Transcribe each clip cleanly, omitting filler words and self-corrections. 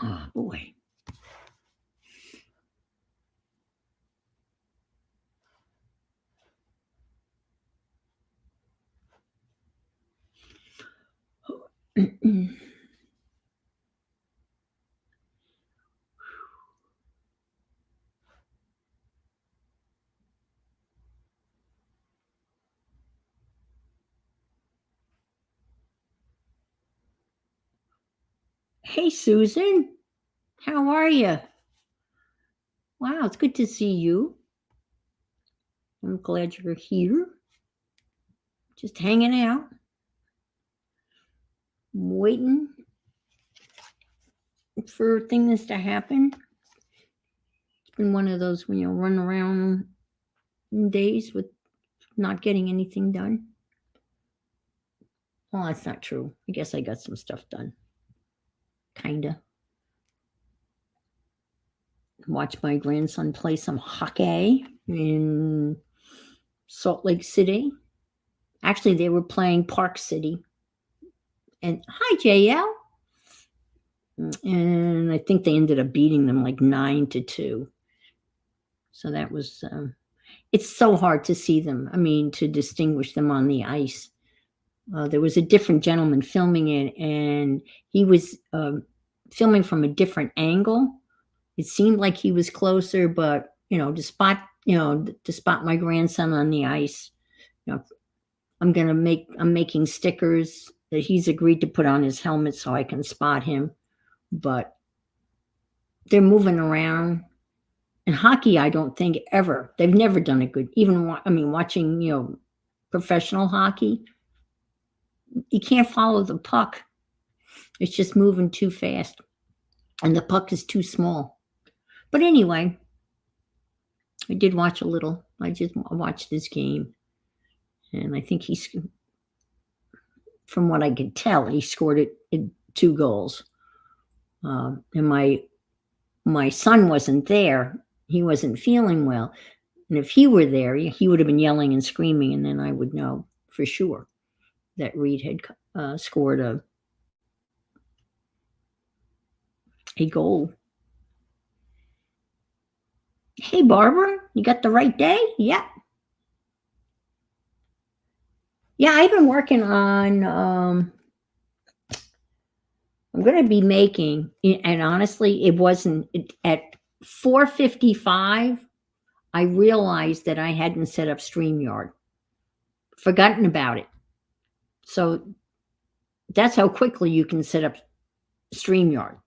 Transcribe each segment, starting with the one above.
Oh, boy. Hey, Susan. How are you? Wow, it's good to see you. I'm glad you're here. Just hanging out, waiting for things to happen. It's been one of those when you run around days with not getting anything done. Well, that's not true. I guess I got some stuff done. Kinda. Watched my grandson play some hockey in Salt Lake City. Actually, they were playing Park City. And hi, JL. And I think they ended up beating them like 9-2. So that was, it's so hard to see them. I mean, to distinguish them on the ice. There was a different gentleman filming it, and he was filming from a different angle. It seemed like he was closer, but to spot my grandson on the ice, I'm making stickers that he's agreed to put on his helmet so I can spot him. But they're moving around. And hockey, I don't think ever. They've never done a good. Watching professional hockey, you can't follow the puck. It's just moving too fast, and the puck is too small. But anyway, I did watch a little. I just watched this game, and I think from what I could tell, he scored it 2 goals. And my son wasn't there. He wasn't feeling well. And if he were there, he would have been yelling and screaming, and then I would know for sure that Reed had scored a goal. Hey, Barbara, you got the right day? Yep. Yeah, I've been working on, I'm going to be making, and honestly, it wasn't, at 4:55, I realized that I hadn't set up StreamYard. Forgotten about it. So that's how quickly you can set up StreamYard.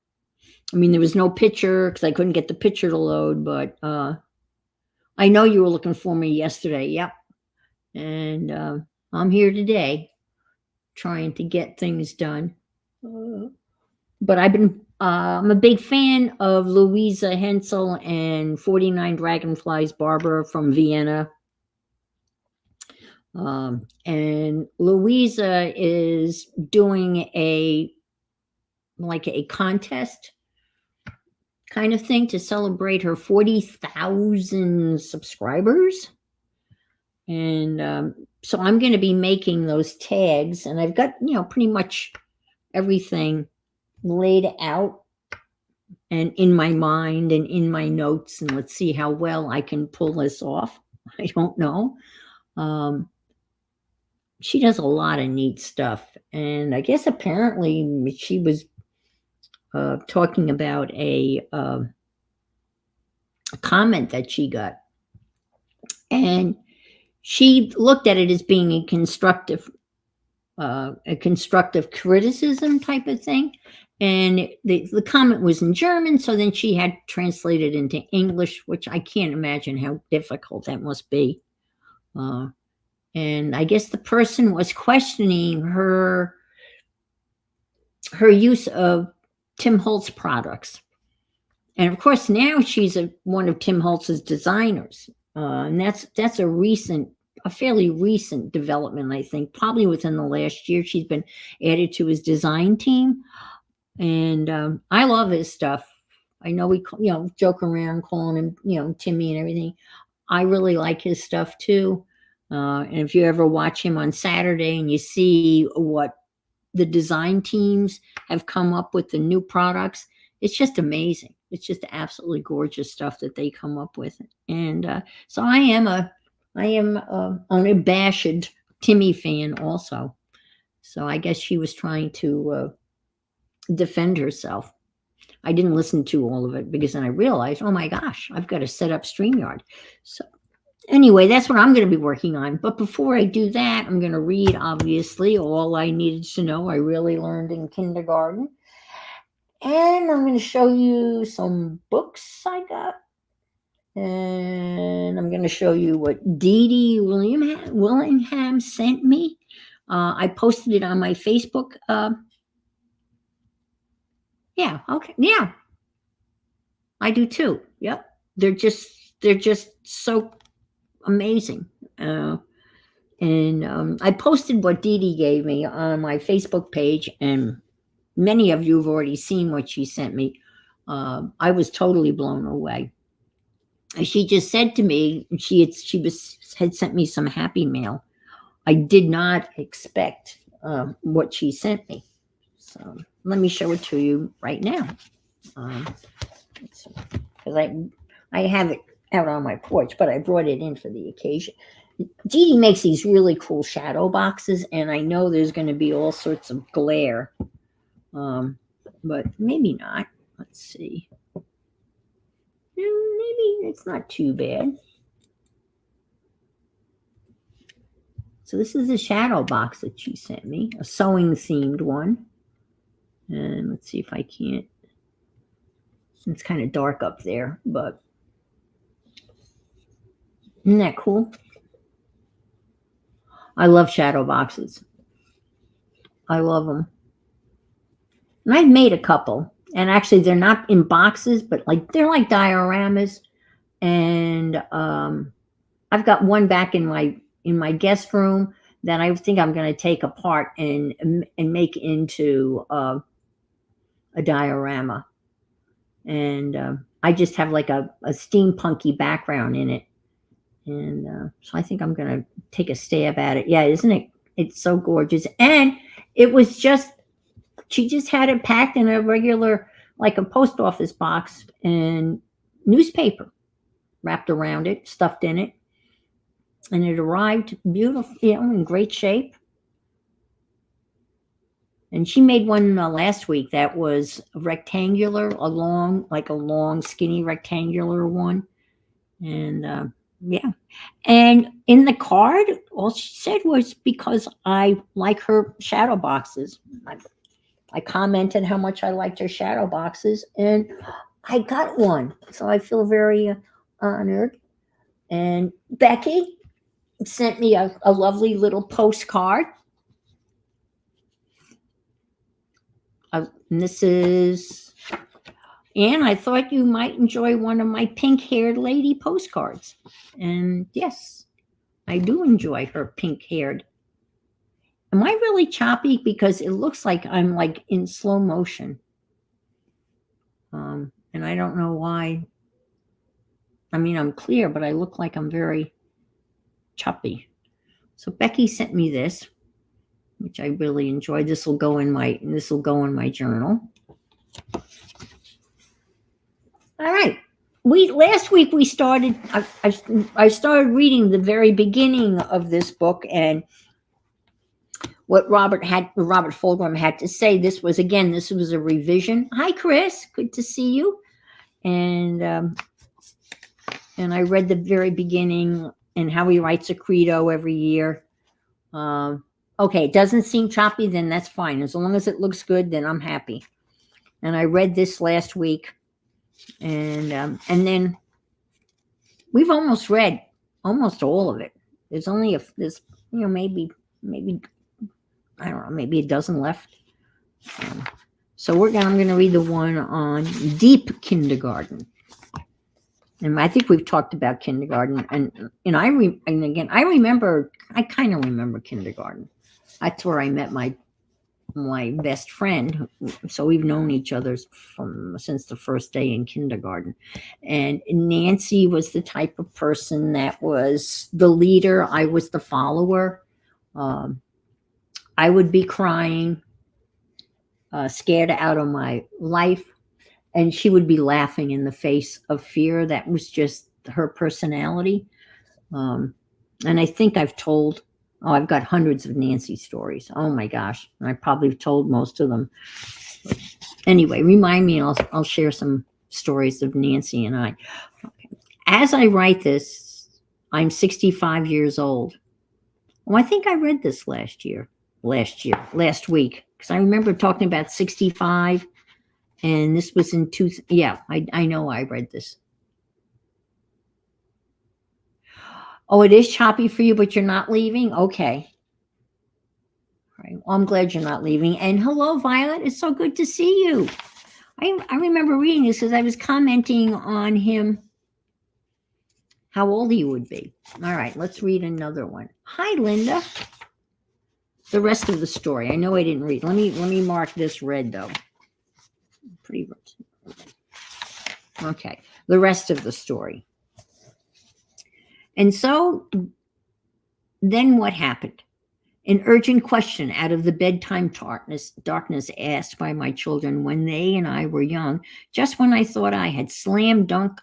I mean, there was no picture because I couldn't get the picture to load, but I know you were looking for me yesterday. Yep. And I'm here today trying to get things done. But I'm a big fan of Louisa Hensel and 49 Dragonflies Barbara from Vienna. And Louisa is doing a contest kind of thing to celebrate her 40,000 subscribers. And so I'm going to be making those tags, and I've got, pretty much everything laid out and in my mind and in my notes, and let's see how well I can pull this off. I don't know. She does a lot of neat stuff, and I guess apparently she was talking about a comment that she got, and she looked at it as being a constructive criticism type of thing. And the comment was in German, so then she had translated into English, which I can't imagine how difficult that must be. And I guess the person was questioning her use of Tim Holtz products. And of course, now she's one of Tim Holtz's designers. And that's a fairly recent development, I think. Probably within the last year, she's been added to his design team. And I love his stuff. I know we, joke around calling him, Timmy and everything. I really like his stuff too. And if you ever watch him on Saturday and you see what the design teams have come up with the new products. It's just amazing. It's just absolutely gorgeous stuff that they come up with. And so I am an unabashed Timmy fan also. So I guess she was trying to defend herself. I didn't listen to all of it because then I realized, oh my gosh, I've got to set up StreamYard. So anyway, that's what I'm going to be working on. But before I do that, I'm going to read, obviously, all I needed to know. I really learned in kindergarten. And I'm going to show you some books I got. And I'm going to show you what Dee Dee Willingham sent me. I posted it on my Facebook. Yeah, okay. Yeah, I do too. Yep. They're just so amazing. And I posted what Dee Dee gave me on my Facebook page, and many of you have already seen what she sent me. I was totally blown away. She just said to me, had sent me some happy mail. I did not expect what she sent me. So let me show it to you right now. Because I have it out on my porch, but I brought it in for the occasion. Dee Dee makes these really cool shadow boxes, and I know there's going to be all sorts of glare, but maybe not. Let's see. Maybe it's not too bad. So this is a shadow box that she sent me, a sewing themed one. And let's see if I can't. It's kind of dark up there, but isn't that cool? I love shadow boxes. I love them. And I've made a couple. And actually, they're not in boxes, but they're like dioramas. And I've got one back in my guest room that I think I'm going to take apart and make into a diorama. And I just have like a steampunky background in it. And so I think I'm going to take a stab at it. Yeah, isn't it? It's so gorgeous. And it was she just had it packed in a regular, like a post office box, and newspaper wrapped around it, stuffed in it. And it arrived beautiful, in great shape. And she made one last week that was rectangular, a long, skinny rectangular one. And yeah. And in the card, all she said was, because I like her shadow boxes. I commented how much I liked her shadow boxes, and I got one. So I feel very honored. And Becky sent me a lovely little postcard. And this is, Anne, I thought you might enjoy one of my pink-haired lady postcards. And yes, I do enjoy her pink-haired. Am I really choppy? Because it looks like I'm like in slow motion. And I don't know why. I mean, I'm clear, but I look like I'm very choppy. So Becky sent me this, which I really enjoyed. This will go in my journal. All right. Last week we started. I started reading the very beginning of this book, and what Robert Fulghum had to say. This was a revision. Hi, Chris. Good to see you. And I read the very beginning and how he writes a credo every year. Okay, it doesn't seem choppy, then that's fine. As long as it looks good, then I'm happy. And I read this last week, and then we've almost read almost all of it. There's only maybe I don't know, maybe a dozen left. So I'm going to read the one on deep kindergarten. And I think we've talked about kindergarten, and I kind of remember kindergarten. That's where I met my best friend. So we've known each other since the first day in kindergarten. And Nancy was the type of person that was the leader. I was the follower. I would be crying, scared out of my life, and she would be laughing in the face of fear. That was just her personality. Um, and I think I've got hundreds of Nancy stories. Oh my gosh. I probably have told most of them. Anyway, remind me, and I'll share some stories of Nancy and I. As I write this, I'm 65 years old. Well, I think I read this last week, because I remember talking about 65, and this was in yeah, I know I read this. Oh, it is choppy for you, but you're not leaving? Okay. All right. Well, I'm glad you're not leaving. And hello, Violet. It's so good to see you. I remember reading this because I was commenting on him, how old he would be. All right, let's read another one. Hi, Linda. The rest of the story. I know I didn't read. Let me mark this red though. Pretty red. Okay, the rest of the story. And so then what happened? An urgent question out of the bedtime darkness asked by my children when they and I were young, just when I thought I had slam dunk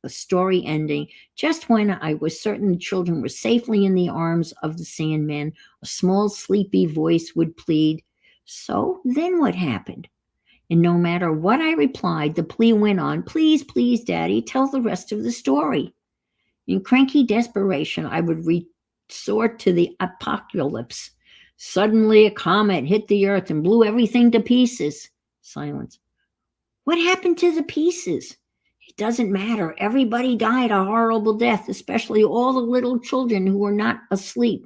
a story ending, just when I was certain the children were safely in the arms of the Sandman, a small sleepy voice would plead, "So then what happened?" And no matter what I replied, the plea went on, "Please, please, Daddy, tell the rest of the story." In cranky desperation, I would resort to the apocalypse. Suddenly a comet hit the earth and blew everything to pieces. Silence. What happened to the pieces? It doesn't matter. Everybody died a horrible death, especially all the little children who were not asleep.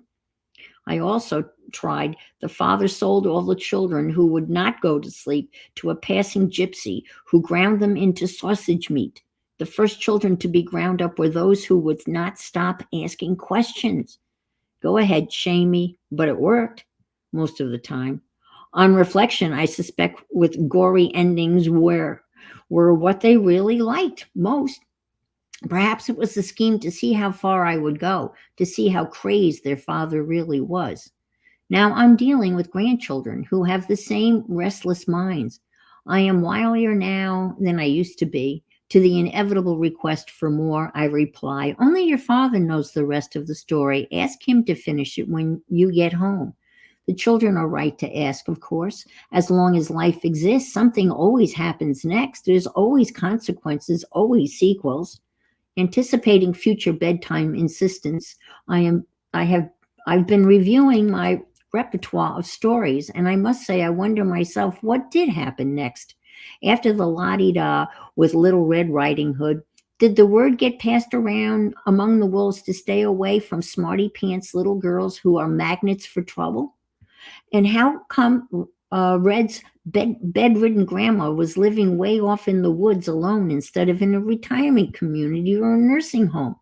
I also tried. The father sold all the children who would not go to sleep to a passing gypsy who ground them into sausage meat. The first children to be ground up were those who would not stop asking questions. Go ahead, shame me, but it worked most of the time. On reflection, I suspect with gory endings were what they really liked most. Perhaps it was a scheme to see how far I would go, to see how crazed their father really was. Now I'm dealing with grandchildren who have the same restless minds. I am wilier now than I used to be. To the inevitable request for more, I reply, "Only your father knows the rest of the story. Ask him to finish it when you get home." The children are right to ask, of course. As long as life exists, something always happens next. There's always consequences, always sequels. Anticipating future bedtime insistence, I've been reviewing my repertoire of stories, and I must say I wonder myself what did happen next. After the la-di-da with Little Red Riding Hood, did the word get passed around among the wolves to stay away from smarty pants little girls who are magnets for trouble? And how come Red's bedridden grandma was living way off in the woods alone instead of in a retirement community or a nursing home?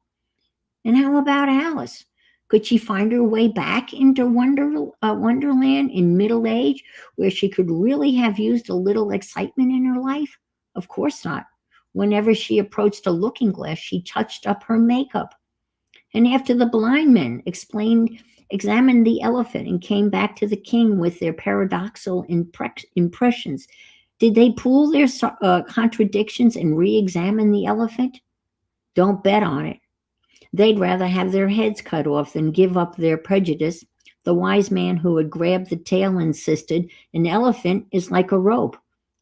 And how about Alice? Could she find her way back into Wonderland in middle age, where she could really have used a little excitement in her life? Of course not. Whenever she approached a looking glass, she touched up her makeup. And after the blind men examined the elephant and came back to the king with their paradoxical impressions, did they pool their contradictions and re-examine the elephant? Don't bet on it. They'd rather have their heads cut off than give up their prejudice. The wise man who had grabbed the tail insisted, "An elephant is like a rope.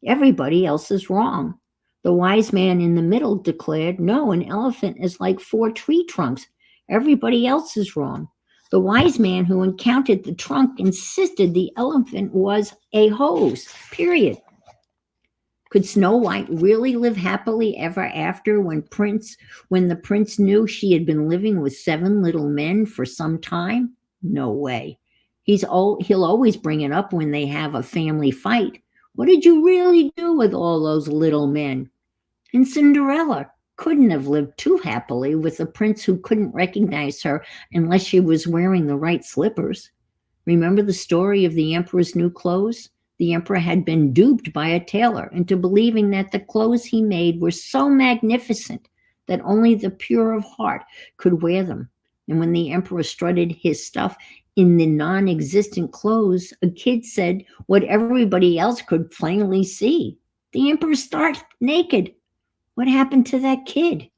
Everybody else is wrong." The wise man in the middle declared, "No, an elephant is like 4 tree trunks. Everybody else is wrong." The wise man who encountered the trunk insisted the elephant was a hose, period. Could Snow White really live happily ever after when the prince knew she had been living with 7 little men for some time? No way. He'll always bring it up when they have a family fight. What did you really do with all those little men? And Cinderella couldn't have lived too happily with a prince who couldn't recognize her unless she was wearing the right slippers. Remember the story of the emperor's new clothes? The emperor had been duped by a tailor into believing that the clothes he made were so magnificent that only the pure of heart could wear them. And when the emperor strutted his stuff in the non-existent clothes, a kid said what everybody else could plainly see. The emperor stark naked. What happened to that kid?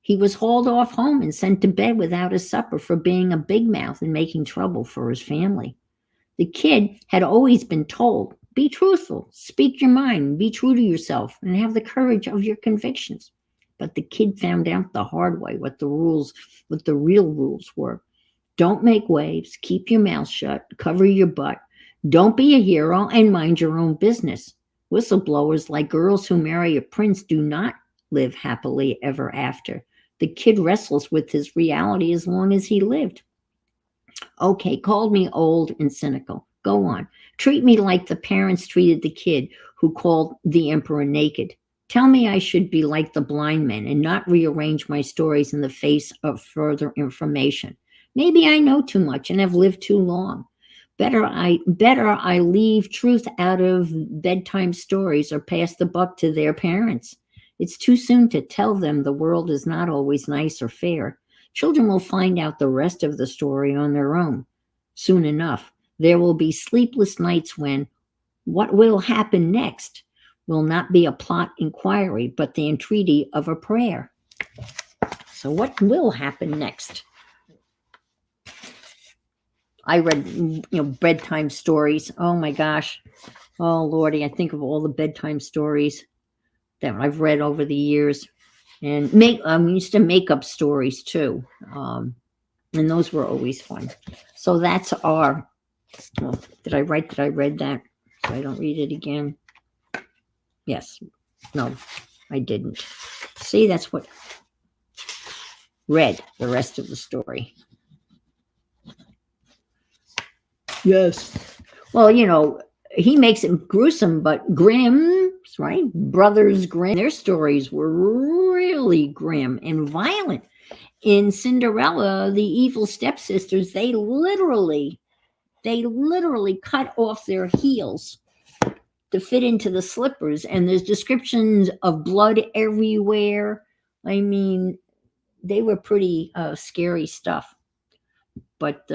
He was hauled off home and sent to bed without a supper for being a big mouth and making trouble for his family. The kid had always been told, be truthful, speak your mind, be true to yourself, and have the courage of your convictions. But the kid found out the hard way what the real rules were. Don't make waves, keep your mouth shut, cover your butt, don't be a hero, and mind your own business. Whistleblowers, like girls who marry a prince, do not live happily ever after. The kid wrestles with his reality as long as he lived. Okay, called me old and cynical. Go on. Treat me like the parents treated the kid who called the emperor naked. Tell me I should be like the blind men and not rearrange my stories in the face of further information. Maybe I know too much and have lived too long. Better I leave truth out of bedtime stories or pass the buck to their parents. It's too soon to tell them the world is not always nice or fair. Children will find out the rest of the story on their own. Soon enough, there will be sleepless nights when what will happen next will not be a plot inquiry, but the entreaty of a prayer. So what will happen next? I read, bedtime stories. Oh my gosh. Oh Lordy, I think of all the bedtime stories that I've read over the years. And we used to make up stories too. And those were always fun. So that's our, did I read that? So I don't read it again. Yes. No, I didn't. See, that's what read the rest of the story. Yes. Well, he makes it gruesome, but Grimm, right? Brothers Grimm, their stories were really grim and violent. In Cinderella, the evil stepsisters, they literally cut off their heels to fit into the slippers, and there's descriptions of blood everywhere. I mean, they were pretty scary stuff. But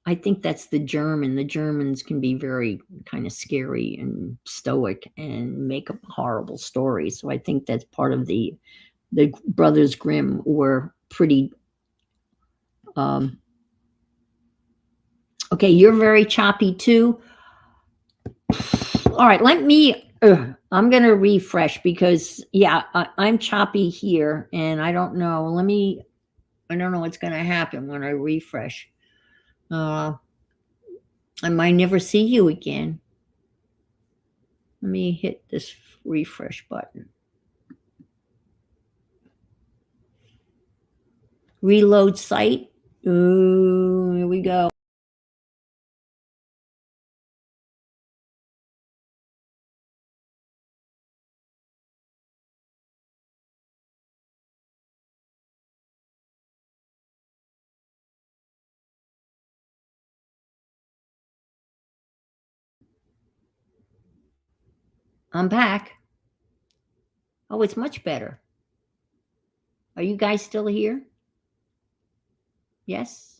I think that's the German. The Germans can be very kind of scary and stoic and make up horrible stories. So I think that's part of the Brothers Grimm were pretty. Okay, you're very choppy too. All right, I'm going to refresh because, I'm choppy here and I don't know. I don't know what's going to happen when I refresh. I might never see you again. Let me hit this refresh button. Reload site. Ooh, here we go. I'm back. Oh, it's much better. Are you guys still here? Yes,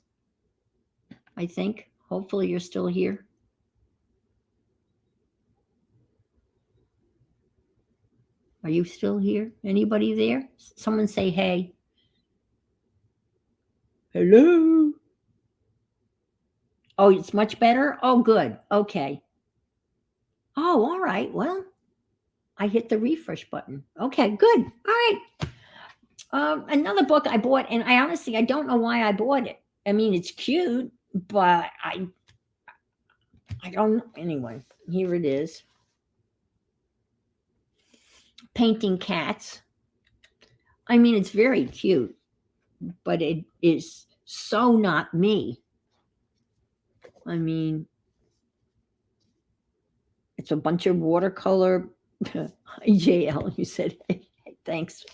I think. Hopefully you're still here. Are you still here? Anybody there? Someone say hey. Hello. Oh, it's much better? Oh, good. Okay. Oh, all right. Well, I hit the refresh button. Okay, good. All right. Another book I bought, and I don't know why I bought it. I mean, it's cute, but I don't know. Anyway, here it is. Painting Cats. I mean, it's very cute, but it is so not me. I mean, it's a bunch of watercolor. JL, you said, hey, thanks.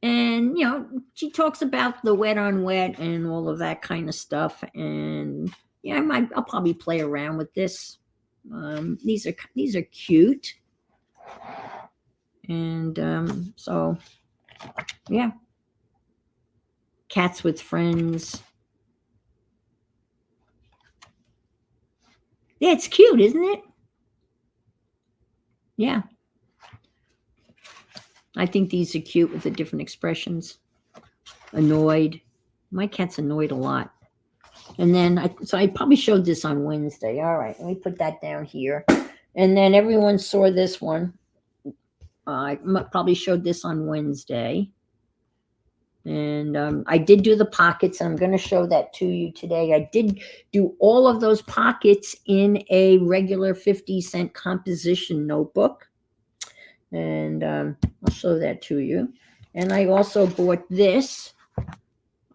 And, she talks about the wet on wet and all of that kind of stuff. And I'll probably play around with this. These are cute. And so, yeah. Cats with Friends. Yeah, it's cute, isn't it? Yeah. I think these are cute with the different expressions. Annoyed. My cat's annoyed a lot. And then I probably showed this on Wednesday. All right, let me put that down here. And then everyone saw this one. I probably showed this on Wednesday. And I did do the pockets. I'm going to show that to you today. I did do all of those pockets in a regular 50-cent composition notebook. And I'll show that to you. And I also bought this.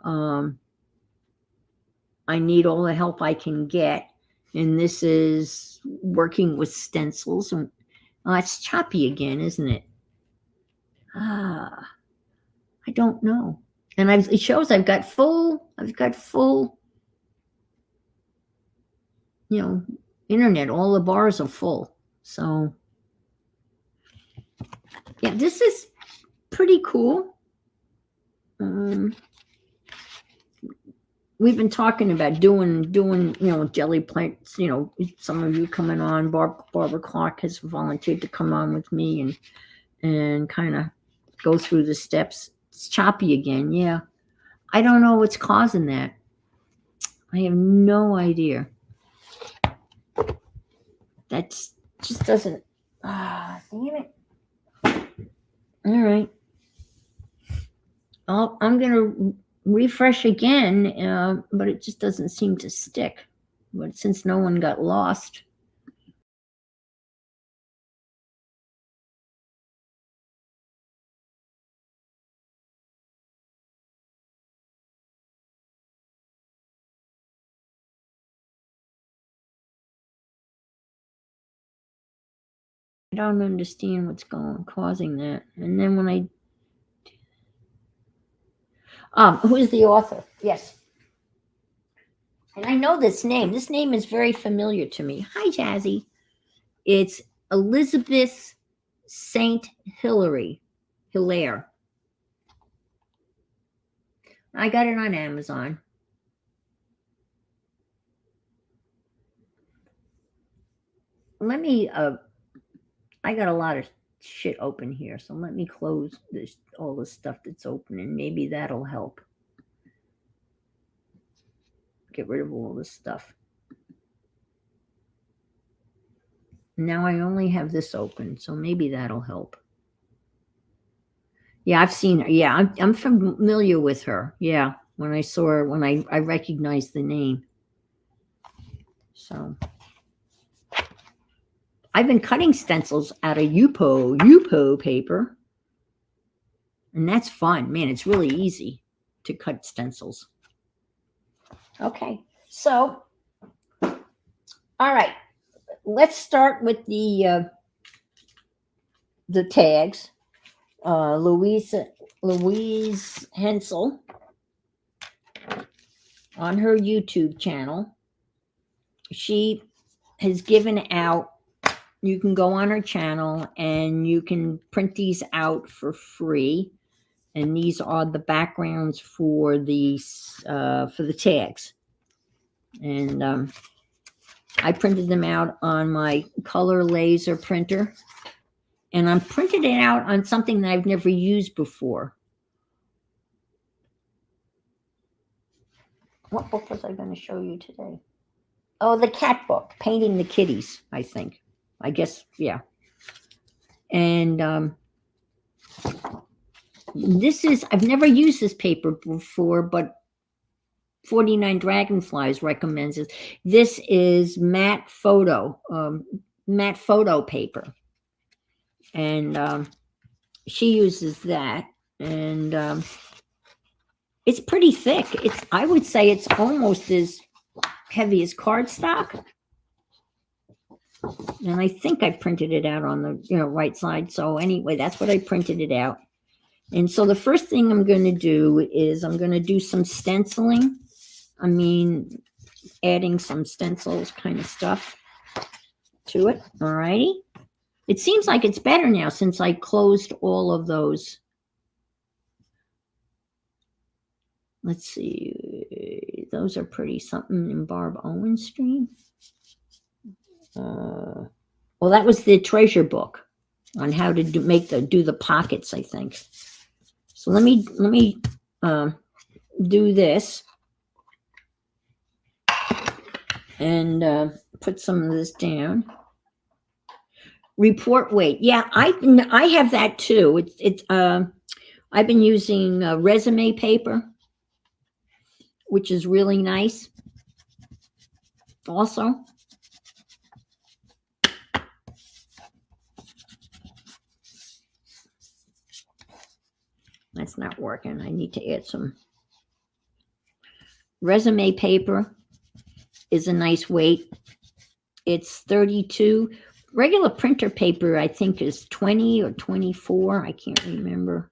I need all the help I can get. And this is working with stencils. And it's choppy again, isn't it? I don't know. And it shows I've got full, internet. All the bars are full. So, yeah, this is pretty cool. We've been talking about doing, jelly plates, some of you coming on. Barbara Clark has volunteered to come on with me and kind of go through the steps. It's choppy again. Yeah. I don't know what's causing that. I have no idea. That just doesn't. Damn it. All right. I'm going to refresh again, but it just doesn't seem to stick. But since no one got lost. I don't understand what's causing that. And then when who is the author? Yes. And I know this name. This name is very familiar to me. Hi, Jazzy. It's Elizabeth St. Hilaire. I got it on Amazon. Let me, I got a lot of shit open here, so let me close all the stuff that's open, and maybe that'll help. Get rid of all this stuff. Now I only have this open, so maybe that'll help. Yeah, I've seen her. Yeah, I'm familiar with her. Yeah, when I saw her, when I recognized the name. So I've been cutting stencils out of Yupo paper, and that's fun. Man, it's really easy to cut stencils. Okay, so all right, let's start with the tags. Louise Hensel on her YouTube channel. She has given out, you can go on her channel and you can print these out for free. And these are the backgrounds for the tags. And I printed them out on my color laser printer. And I'm printing it out on something that I've never used before. What book was I going to show you today? Oh, the cat book, Painting the Kitties, I think. I guess, yeah. And this is, I've never used this paper before, but 49 Dragonflies recommends it. This is matte photo paper. And she uses that. And it's pretty thick. I would say it's almost as heavy as cardstock. And I think I printed it out on the right side. So anyway, that's what I printed it out. And so the first thing I'm going to do is I'm going to do some stenciling. I mean, adding some stencils kind of stuff to it. All righty. It seems like it's better now since I closed all of those. Let's see. Those are pretty something in Barb Owens stream. Well, that was the treasure book on how to do the pockets, I think. So let me do this and put some of this down. Report weight. Yeah, I have that too. It's I've been using resume paper, which is really nice. Also, that's not working. I need to add some. Resume paper is a nice weight. It's 32. Regular printer paper, I think, is 20 or 24. I can't remember.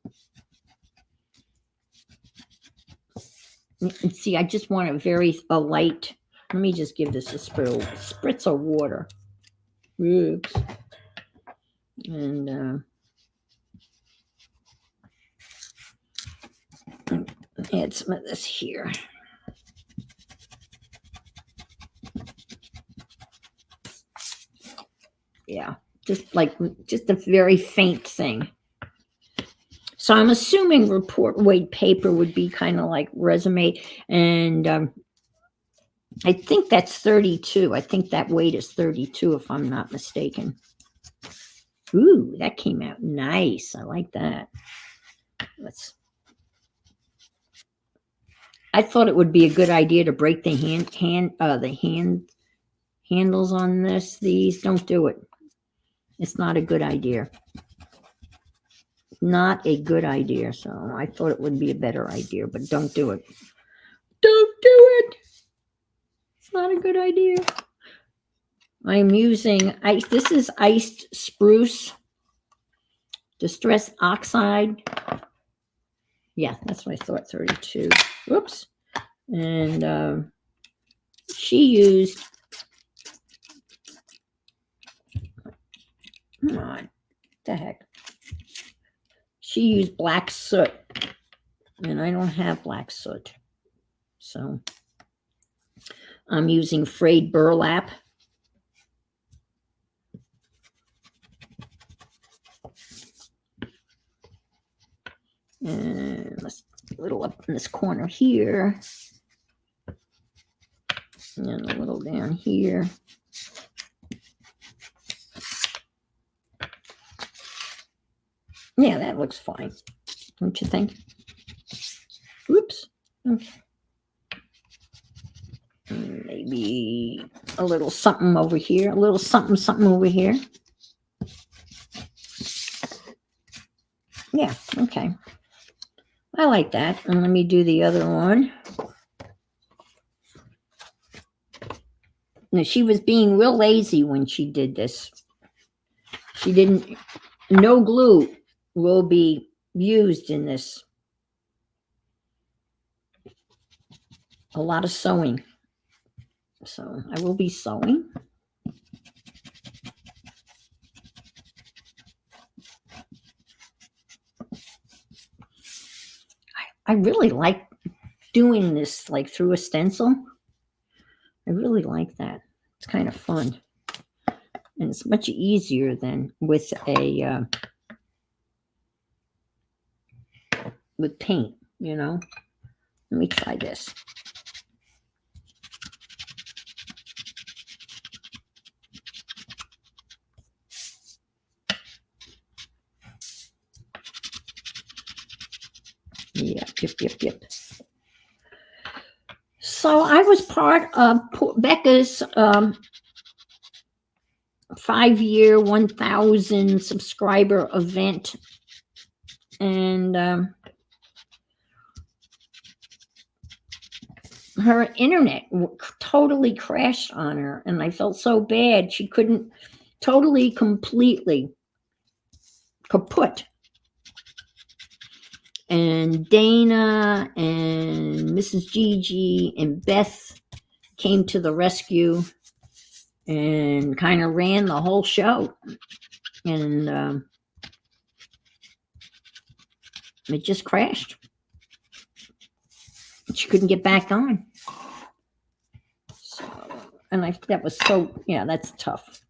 And see, I just want a light. Let me just give this a spritz of water. Oops. And add some of this here. Yeah, just a very faint thing. So I'm assuming report weight paper would be kind of like resume, and I think that's 32. I think that weight is 32, if I'm not mistaken. Ooh, that came out nice. I like that. I thought it would be a good idea to break the handles on these. Don't do it. It's not a good idea. Not a good idea. So I thought it would be a better idea, but don't do it. Don't do it. It's not a good idea. I'm using this is iced spruce distress oxide. Yeah, that's what I thought. 32. Whoops. And she used. Come on. What the heck? She used black soot, and I don't have black soot. So I'm using frayed burlap. And let's a little up in this corner here. And a little down here. Yeah, that looks fine. Don't you think? Oops. Okay. Maybe a little something over here. A little something over here. Yeah, okay. I like that. And let me do the other one. Now, she was being real lazy when she did this. She didn't, no glue will be used in this. A lot of sewing. So I will be sewing. I really like doing this like through a stencil. I really like that. It's kind of fun. And it's much easier than with with paint, you know. Let me try this. Yep. So I was part of Becca's 5-year, 1,000 subscriber event. And her internet totally crashed on her. And I felt so bad. She couldn't completely kaput. And Dana and Mrs. Gigi and Beth came to the rescue and kind of ran the whole show. And it just crashed. She couldn't get back on. So and that was so, yeah, that's tough.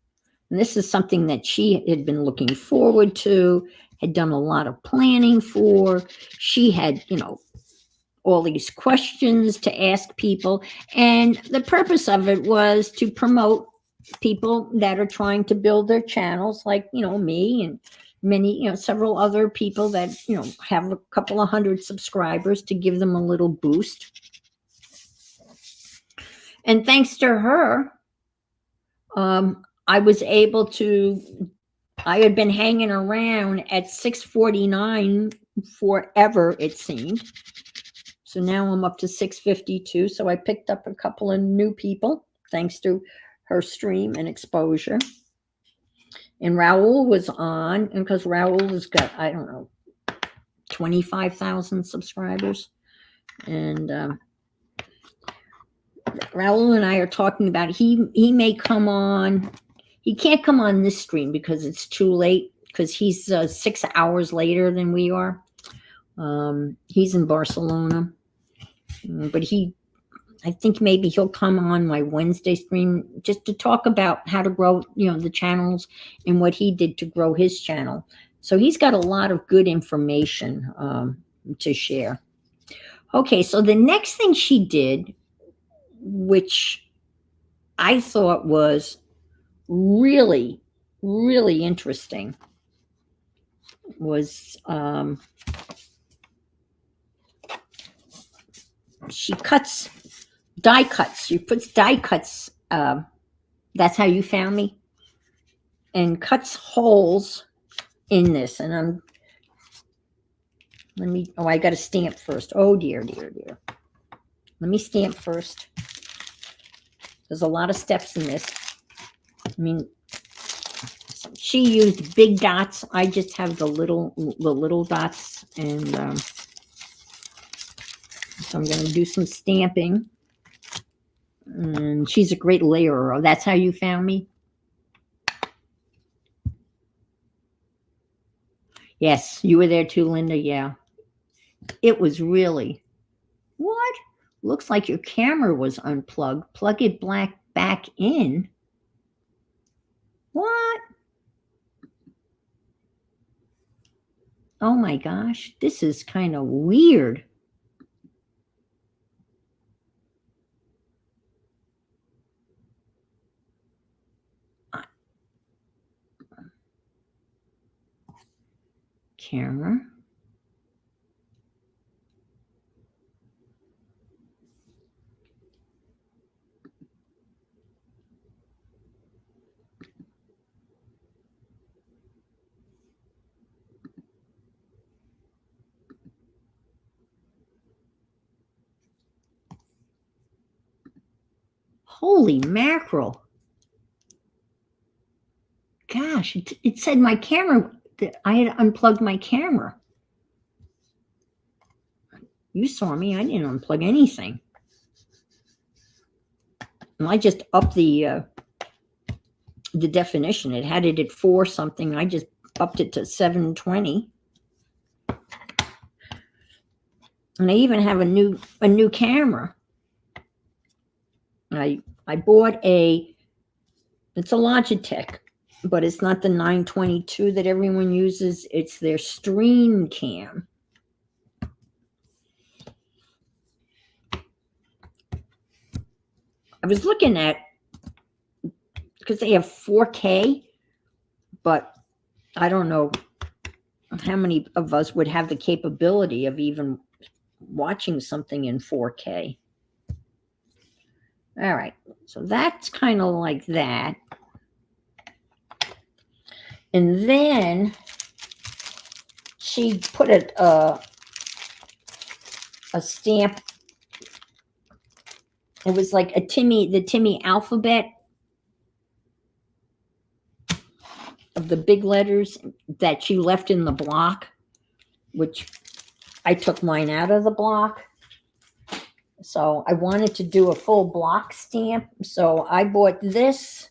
And this is something that she had been looking forward to, had done a lot of planning for. She had, all these questions to ask people. And the purpose of it was to promote people that are trying to build their channels, like, me and many, several other people that, have a couple of hundred subscribers, to give them a little boost. And thanks to her, I was able to, I had been hanging around at 649 forever, it seemed. So now I'm up to 652. So I picked up a couple of new people thanks to her stream and exposure. And Raul was on, and because Raul has got, I don't know, 25,000 subscribers. And Raul and I are talking about, he may come on. He can't come on this stream because it's too late, because he's 6 hours later than we are. He's in Barcelona. But I think maybe he'll come on my Wednesday stream just to talk about how to grow, the channels and what he did to grow his channel. So he's got a lot of good information to share. Okay, so the next thing she did, which I thought was really, really interesting, was she cuts die cuts. She puts die cuts. That's how you found me, and cuts holes in this. And I got to stamp first. Oh dear. Let me stamp first. There's a lot of steps in this. I mean, she used big dots. I just have the little dots, and so I'm going to do some stamping. And she's a great layerer. That's how you found me? Yes, you were there too, Linda. Yeah. It was really, what? Looks like your camera was unplugged. Plug it back in. What? Oh my gosh, this is kind of weird. Camera. Holy mackerel. Gosh, it said my camera, that I had unplugged my camera. You saw me. I didn't unplug anything. And I just upped the definition. It had it at 4 something. I just upped it to 720. And I even have a new camera. I bought it's a Logitech, but it's not the 922 that everyone uses. It's their Stream Cam. I was looking at, because they have 4K, but I don't know how many of us would have the capability of even watching something in 4K. All right, so that's kind of like that. And then she put a stamp. It was like the Timmy alphabet of the big letters that she left in the block, which I took mine out of the block. So I wanted to do a full block stamp. So I bought this,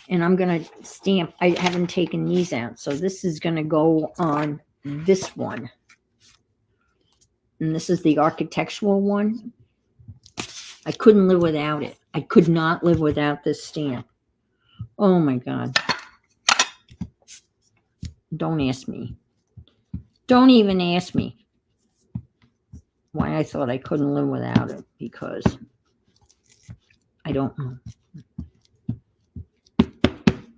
and I'm going to stamp. I haven't taken these out. So this is going to go on this one. And this is the architectural one. I couldn't live without it. I could not live without this stamp. Oh my God. Don't ask me. Don't even ask me why I thought I couldn't live without it, because I don't know.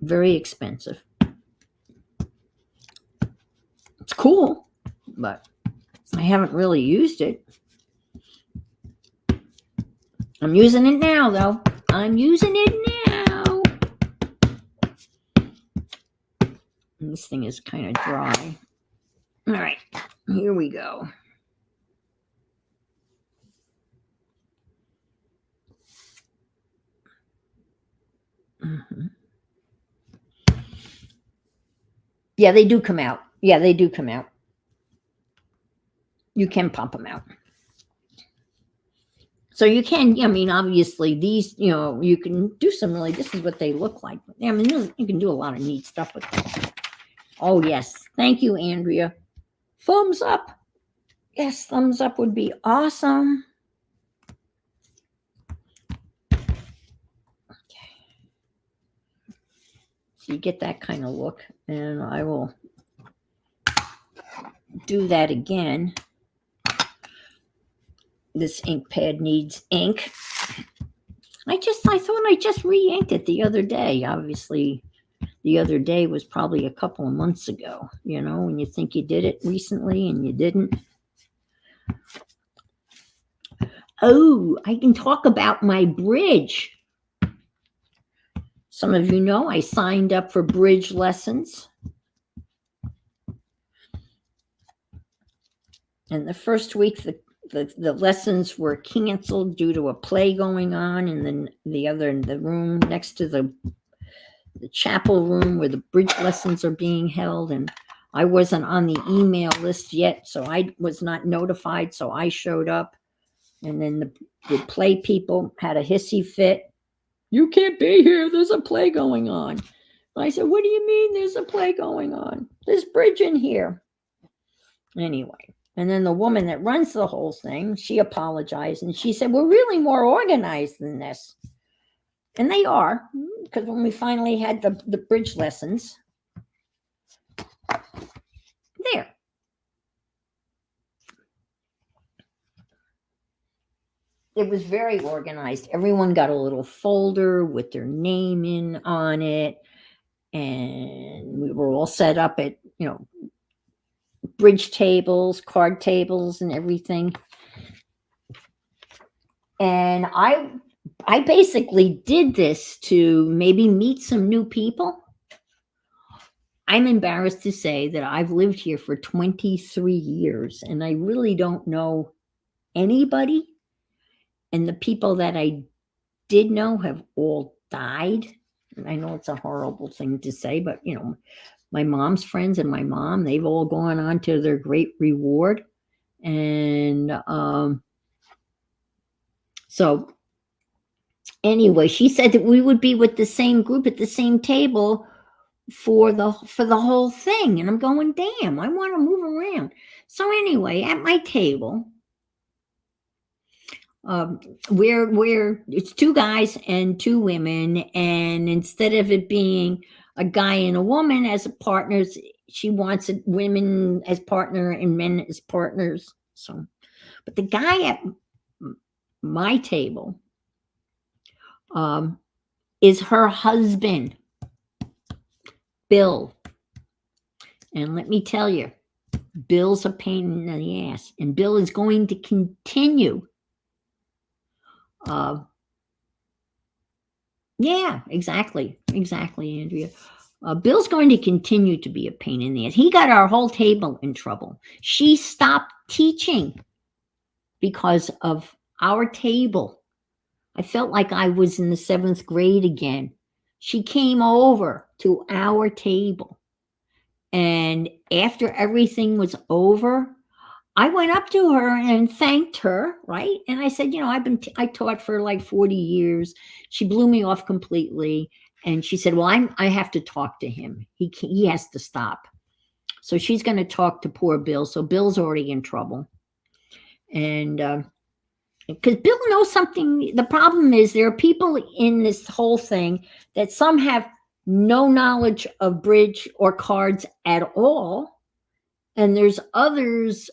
Very expensive. It's cool, but I haven't really used it. I'm using it now, though. I'm using it now. And this thing is kind of dry. All right, here we go. Mm-hmm. Yeah, they do come out. Yeah, they do come out. You can pop them out. So you can, I mean, obviously these, you can do some really, this is what they look like. I mean, you can do a lot of neat stuff with them. Oh, yes. Thank you, Andrea. Thumbs up. Yes, thumbs up would be awesome. Okay. So you get that kind of look, and I will do that again. This ink pad needs ink. I thought I just re-inked it the other day. Obviously, the other day was probably a couple of months ago, when you think you did it recently and you didn't. Oh, I can talk about my bridge. Some of you know I signed up for bridge lessons. And the first week, the lessons were canceled due to a play going on, and then the room next to the chapel room where the bridge lessons are being held, and I wasn't on the email list yet, so I was not notified, so I showed up, and then the play people had a hissy fit. You can't be here, there's a play going on. I said, what do you mean there's a play going on? There's bridge in here. Anyway. And then the woman that runs the whole thing, she apologized, and she said, we're really more organized than this. And they are, because when we finally had the bridge lessons, there. It was very organized. Everyone got a little folder with their name on it, and we were all set up at, bridge tables, card tables, and everything. And I basically did this to maybe meet some new people. I'm embarrassed to say that I've lived here for 23 years, and I really don't know anybody. And the people that I did know have all died. And I know it's a horrible thing to say, but, my mom's friends and my mom, they've all gone on to their great reward. And so anyway, she said that we would be with the same group at the same table for the whole thing. And I'm going, damn, I want to move around. So anyway, at my table, where it's two guys and two women, and instead of it being a guy and a woman as partners, she wants women as partner and men as partners. So, but the guy at my table is her husband, Bill. And let me tell you, Bill's a pain in the ass, and Bill is going to continue. Yeah, exactly, Andrea. Bill's going to continue to be a pain in the ass. He got our whole table in trouble. She stopped teaching because of our table. I felt like I was in the 7th grade again. She came over to our table, and after everything was over, I went up to her and thanked her, right? And I said, I taught for like 40 years. She blew me off completely. And she said, well, I have to talk to him. He has to stop. So she's going to talk to poor Bill. So Bill's already in trouble. And because Bill knows something. The problem is there are people in this whole thing that some have no knowledge of bridge or cards at all, and there's others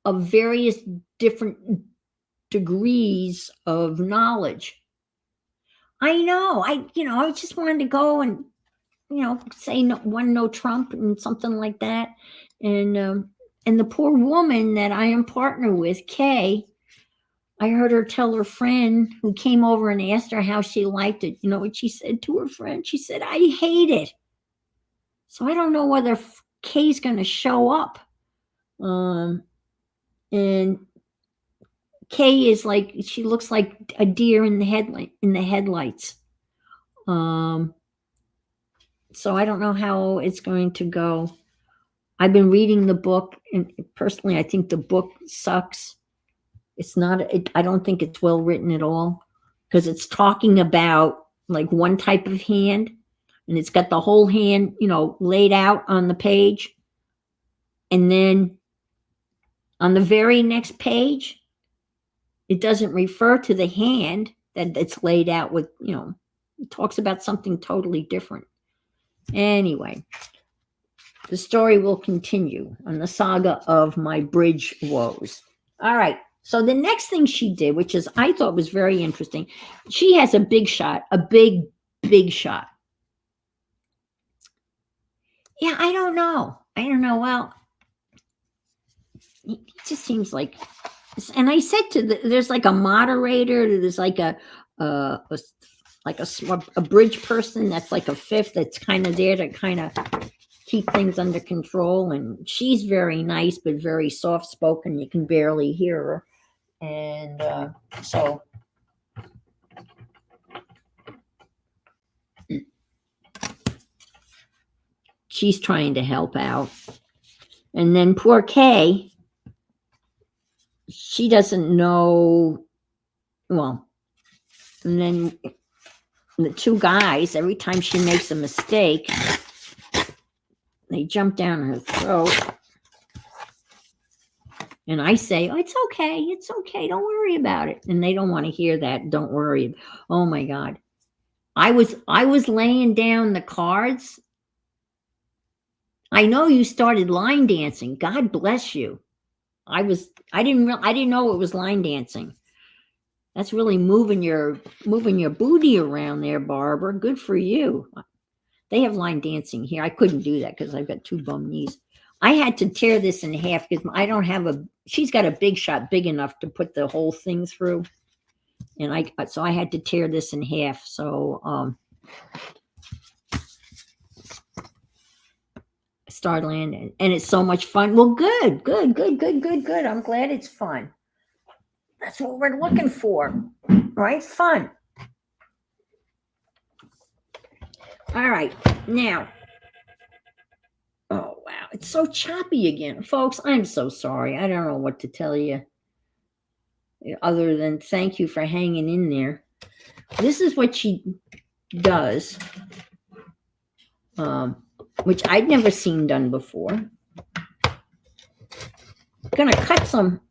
of various different degrees of knowledge. I know. I just wanted to go and say no Trump and something like that, and the poor woman that I am partner with, Kay. I heard her tell her friend who came over and asked her how she liked it. You know what she said to her friend? She said, "I hate it." So I don't know whether Kay's going to show up. And Kay is like, she looks like a deer in the headlights. So I don't know how it's going to go. I've been reading the book, and personally, I think the book sucks. It's not, I don't think it's well written at all, because it's talking about like one type of hand, and it's got the whole hand, laid out on the page. And then on the very next page, it doesn't refer to the hand that it's laid out with, it talks about something totally different. Anyway, the story will continue on the saga of my bridge woes. All right. So the next thing she did, which I thought was very interesting, she has a big shot, a big shot. Yeah, I don't know. Well, it just seems like, and I said there's like a moderator, there's like a bridge person that's like a fifth that's kind of there to kind of keep things under control, and she's very nice but very soft spoken. You can barely hear her. And so she's trying to help out. And then poor Kay, she doesn't know. Well, and then the two guys, every time she makes a mistake, they jump down her throat. And I say, "Oh, it's okay. Don't worry about it." And they don't want to hear that. Don't worry. Oh my God. I was laying down the cards. I know you started line dancing. God bless you. I didn't know it was line dancing. That's really moving your booty around there, Barbara. Good for you. They have line dancing here. I couldn't do that because I've got two bum knees. I had to tear this in half because I don't have she's got a big shot big enough to put the whole thing through. And so I had to tear this in half. So Starland, and it's so much fun. Well, good. I'm glad it's fun. That's what we're looking for, right? Fun. All right, now. Oh, wow. It's so choppy again. Folks, I'm so sorry. I don't know what to tell you other than thank you for hanging in there. This is what she does, which I'd never seen done before. I'm going to cut some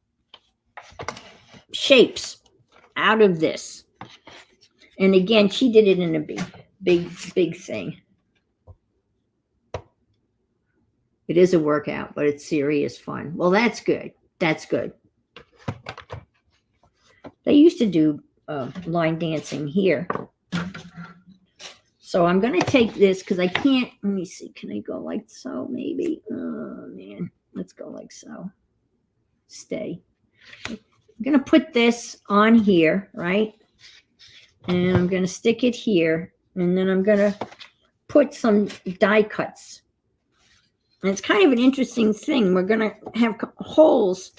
shapes out of this. And again, she did it in a big thing. It is a workout, but it's serious fun. Well, that's good. They used to do line dancing here. So I'm going to take this because I can't. Let me see. Can I go like so? Maybe. Oh, man. Let's go like so. Stay. I'm going to put this on here, right? And I'm going to stick it here. And then I'm going to put some die cuts. And it's kind of an interesting thing. We're going to have holes,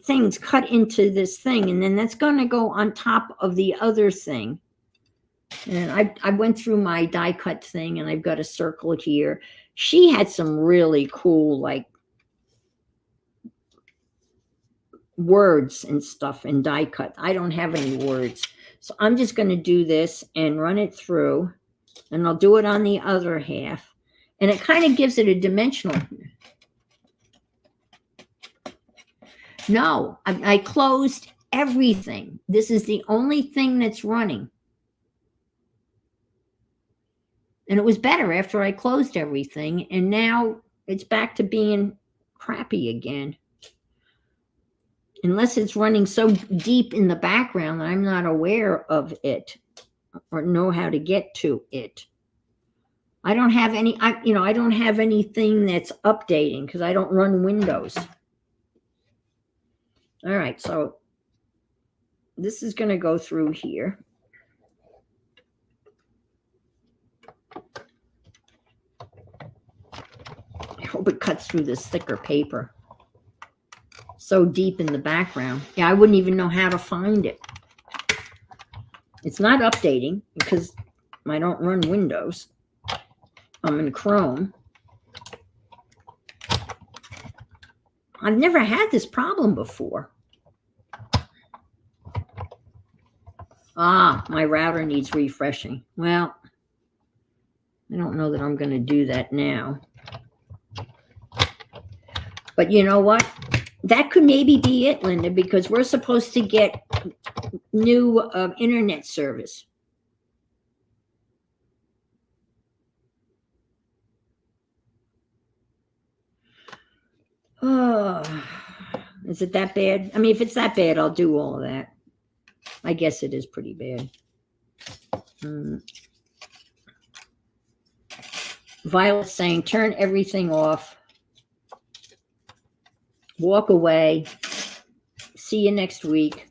things cut into this thing. And then that's going to go on top of the other thing. And I went through my die cut thing, and I've got a circle here. She had some really cool, like, words and stuff in die cut. I don't have any words. So I'm just going to do this and run it through. And I'll do it on the other half. And it kind of gives it a dimensional. No, I closed everything. This is the only thing that's running. And it was better after I closed everything. And now it's back to being crappy again. Unless it's running so deep in the background that I'm not aware of it or know how to get to it. I don't have any, I don't have anything that's updating because I don't run Windows. All right, so this is going to go through here. I hope it cuts through this thicker paper. So deep in the background. Yeah, I wouldn't even know how to find it. It's not updating because I don't run Windows. I'm in Chrome. I've never had this problem before. Ah, my router needs refreshing. Well, I don't know that I'm going to do that now. But you know what? That could maybe be it, Linda, because we're supposed to get new internet service. Oh, is it that bad? I mean, if it's that bad, I'll do all of that. I guess it is pretty bad. Violet's saying, turn everything off. Walk away. See you next week.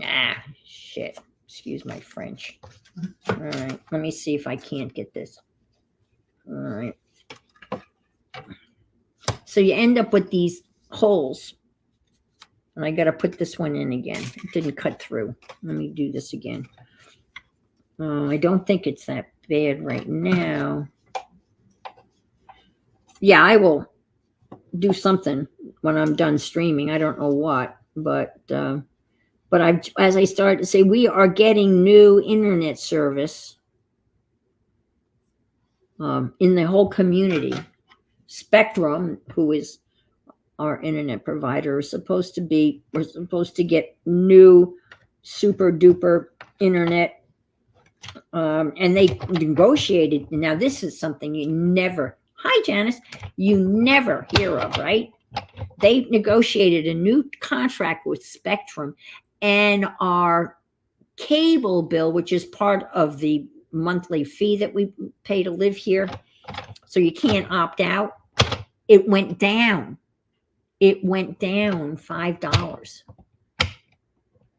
Ah, shit. Excuse my French. All right. Let me see if I can't get this. All right. So you end up with these holes. And I got to put this one in again. It didn't cut through. Let me do this again. I don't think it's that bad right now. Yeah, I will do something when I'm done streaming. I don't know what, but as I started to say, we are getting new internet service in the whole community. Spectrum, who is our internet provider, is supposed to be, we're supposed to get new super duper internet. And they negotiated. Now, this is something you never, hi, Janice, you never hear of, right? They negotiated a new contract with Spectrum, and our cable bill, which is part of the monthly fee that we pay to live here, so you can't opt out, it went down. It went down $5.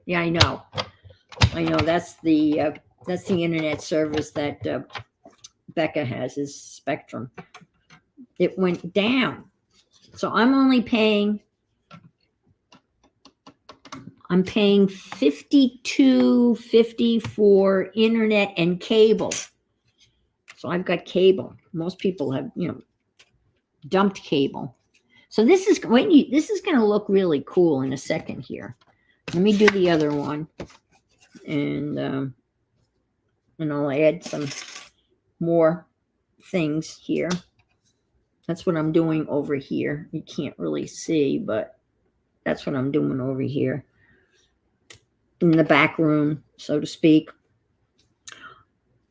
Yeah, I know. That's the internet service that Becca has, is Spectrum. It went down. So I'm only paying, $52.50 for internet and cable. So I've got cable. Most people have, dumped cable. So this is going to look really cool in a second here. Let me do the other one. And I'll add some more things here. That's what I'm doing over here. You can't really see, but that's what I'm doing over here in the back room, so to speak.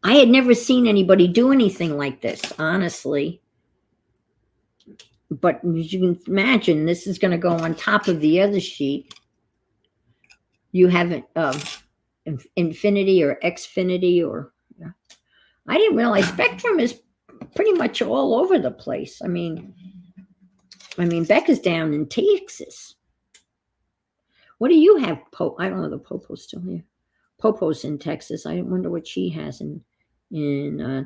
I had never seen anybody do anything like this, honestly. But as you can imagine, this is going to go on top of the other sheet. You have Infinity or Xfinity, or I didn't realize Spectrum is pretty much all over the place. I mean, Becca's down in Texas. What do you have? I don't know, the Popo's still here. Popo's in Texas. I wonder what she has in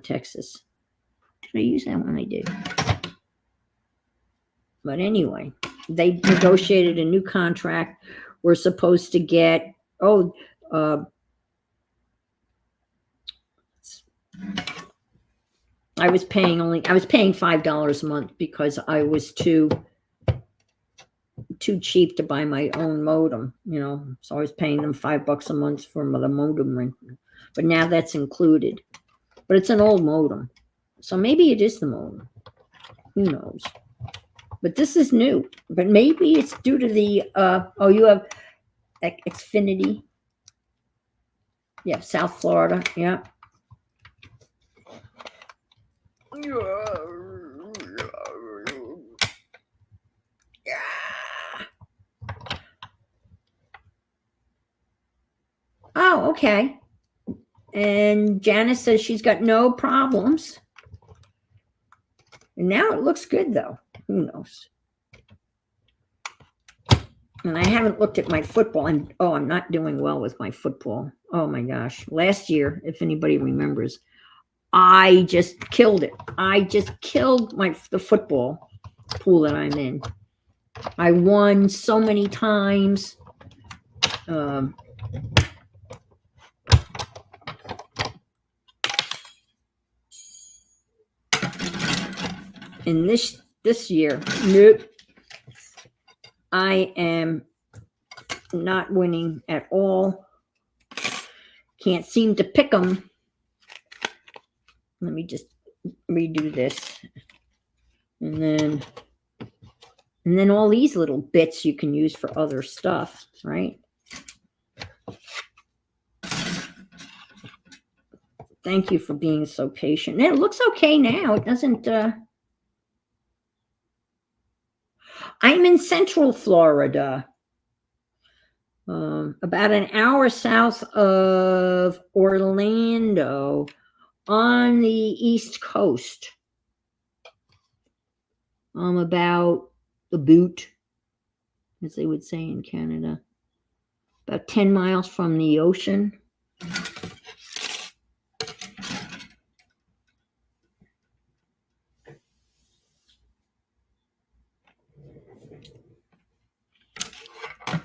Texas. Did I use that one? I did. But anyway, they negotiated a new contract. We're supposed to get, I was paying $5 a month because I was too cheap to buy my own modem, so I was paying them $5 a month for the modem. But now that's included. But it's an old modem. So maybe it is the modem. Who knows? but this is new. But maybe it's due to the oh, you have Xfinity. Yeah, South Florida. Yeah. Oh, okay. And Janice says she's got no problems. And now it looks good, though. Who knows? And I haven't looked at my football. I'm not doing well with my football. Oh my gosh. Last year, if anybody remembers, I just killed it. I just killed the football pool that I'm in. I won so many times. And this year, nope. I am not winning at all. Can't seem to pick them. Let me just redo this. And then all these little bits you can use for other stuff, right? Thank you for being so patient. And it looks okay now. It doesn't I'm in Central Florida, about an hour south of Orlando on the East Coast. I'm about the boot, as they would say in Canada, about 10 miles from the ocean.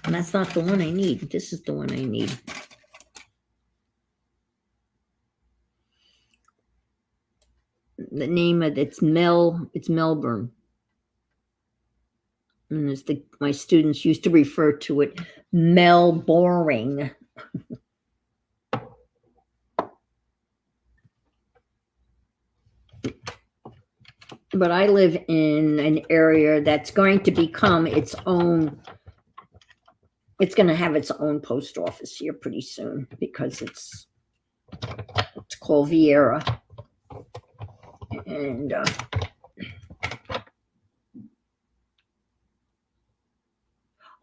And that's not the one I need. This is the one I need. The name of it's Melbourne. And as my students used to refer to it, Melboring. But I live in an area that's going to become its own. It's going to have its own post office here pretty soon because it's called Viera. And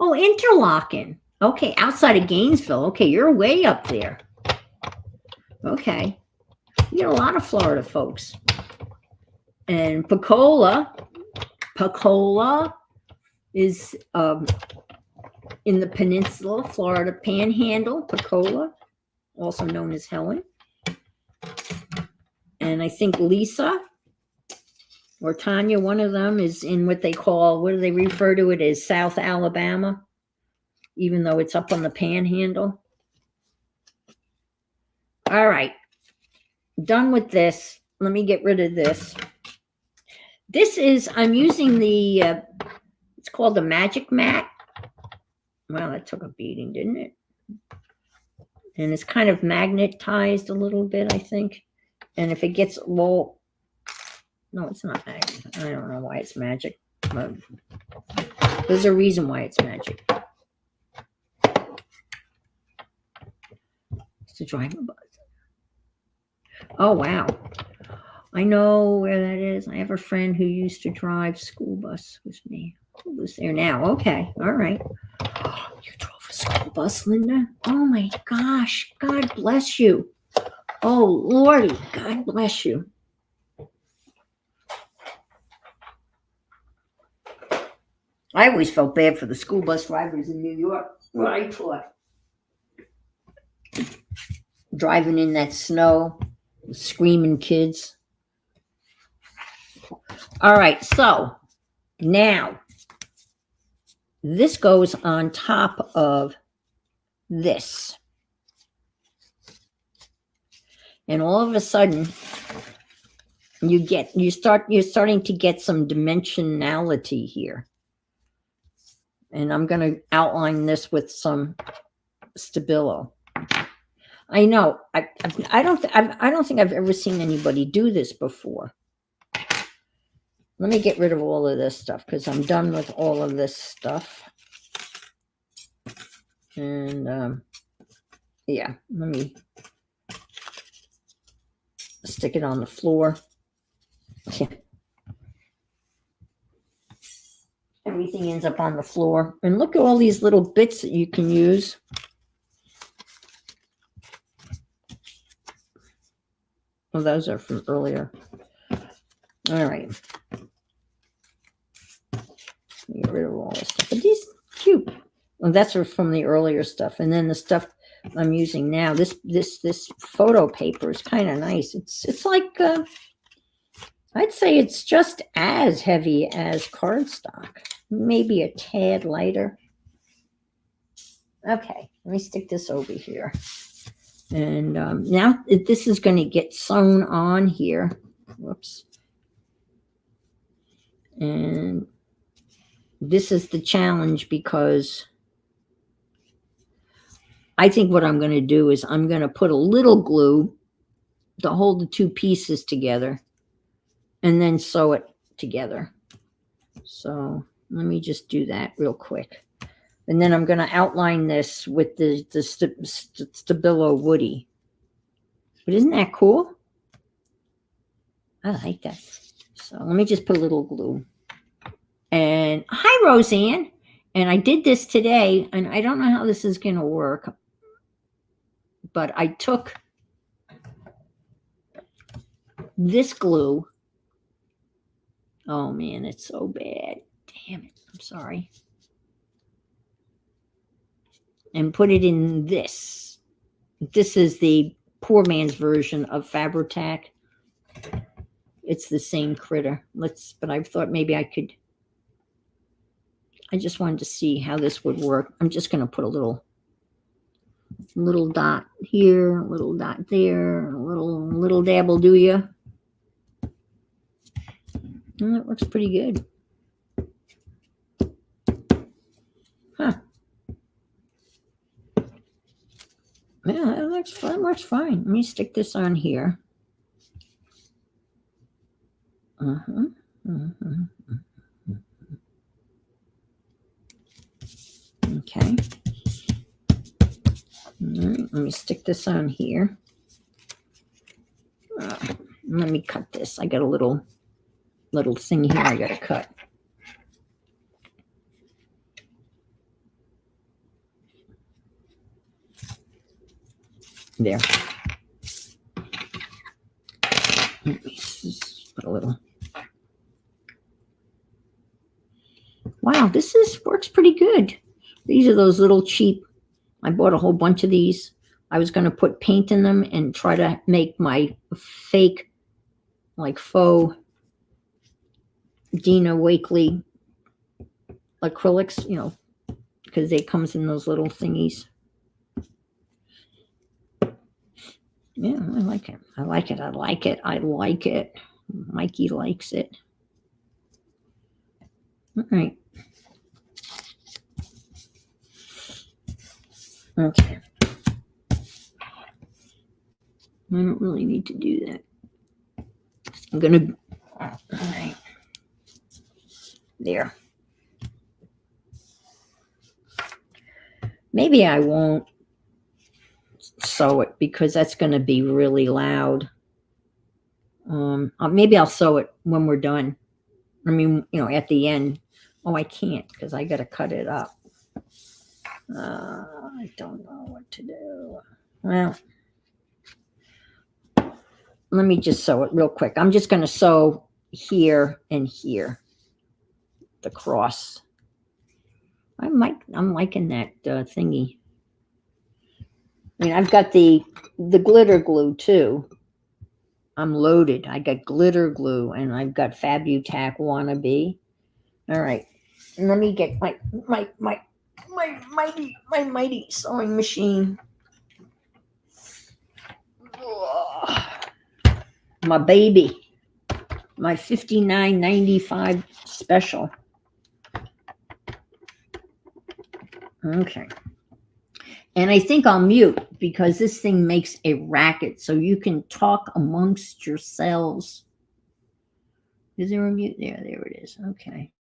oh, Interlaken. Okay, outside of Gainesville. Okay, you're way up there. Okay. You get a lot of Florida folks. And Pensacola is in the Peninsula, Florida Panhandle, Pensacola, also known as Helen. And I think Lisa or Tanya, one of them, is in what do they refer to it as South Alabama, even though it's up on the Panhandle. All right, done with this. Let me get rid of this. I'm using it's called the Magic Mat. Well, that took a beating, didn't it? And it's kind of magnetized a little bit, I think. And if it gets low, no, it's not magic. I don't know why it's magic. But there's a reason why it's magic. It's to drive a bus. Oh, wow. I know where that is. I have a friend who used to drive school bus with me. Who lives there now? Okay. All right. Oh, you drove a school bus, Linda? Oh, my gosh. God bless you. Oh, Lordy. God bless you. I always felt bad for the school bus drivers in New York. What I taught. Driving in that snow, screaming kids. All right, so now this goes on top of this. And all of a sudden, you're starting to get some dimensionality here. And I'm going to outline this with some Stabilo. I know I don't think I've ever seen anybody do this before. let me get rid of all of this stuff because I'm done with all of this stuff. And yeah, let me stick it on the floor. Everything ends up on the floor. And look at all these little bits that you can use. Well, those are from earlier. All right. Get rid of all this stuff. But these are cute. Well, that's from the earlier stuff. And then the stuff I'm using now, this photo paper is kind of nice. It's like I'd say it's just as heavy as cardstock, maybe a tad lighter. Okay, let me stick this over here. And now this is going to get sewn on here. Whoops. And this is the challenge because I think what I'm going to do is I'm going to put a little glue to hold the two pieces together and then sew it together. So let me just do that real quick. And then I'm going to outline this with the Stabilo Woody. But isn't that cool? I like that. So let me just put a little glue. And hi, Roseanne. And I did this today, and I don't know how this is going to work. But I took this glue. Oh, man, it's so bad. Damn it. I'm sorry. And put it in this. This is the poor man's version of Fabri-Tac. It's the same critter. But I thought maybe I could. I just wanted to see how this would work. I'm just going to put a little dot here, a little dot there, a little dab will do ya. And that looks pretty good. Huh. Yeah, that looks fun. Works fine. Let me stick this on here. Okay. All right, let me stick this on here. Let me cut this. I got a little thing here I got to cut. There. Let me just put a little. Wow, works pretty good. These are those little cheap. I bought a whole bunch of these. I was going to put paint in them and try to make my fake, like faux Dina Wakley acrylics, because they comes in those little thingies. Yeah, I like it. I like it. I like it. I like it. Mikey likes it. All right. Okay. I don't really need to do that. I'm going to, all right. There. Maybe I won't sew it because that's going to be really loud. Maybe I'll sew it when we're done. I mean, at the end. Oh, I can't because I got to cut it up. I don't know what to do. Well, let me just sew it real quick. I'm just going to sew here and here, the cross. I'm liking that thingy. I mean, I've got the glitter glue too. I'm loaded. I got glitter glue and I've got Fabri-Tac Wannabe. All right, and let me get my mighty sewing machine. My baby, my $59.95 special. Okay. And I think I'll mute because this thing makes a racket so you can talk amongst yourselves. Is there a mute there? There it is. Okay.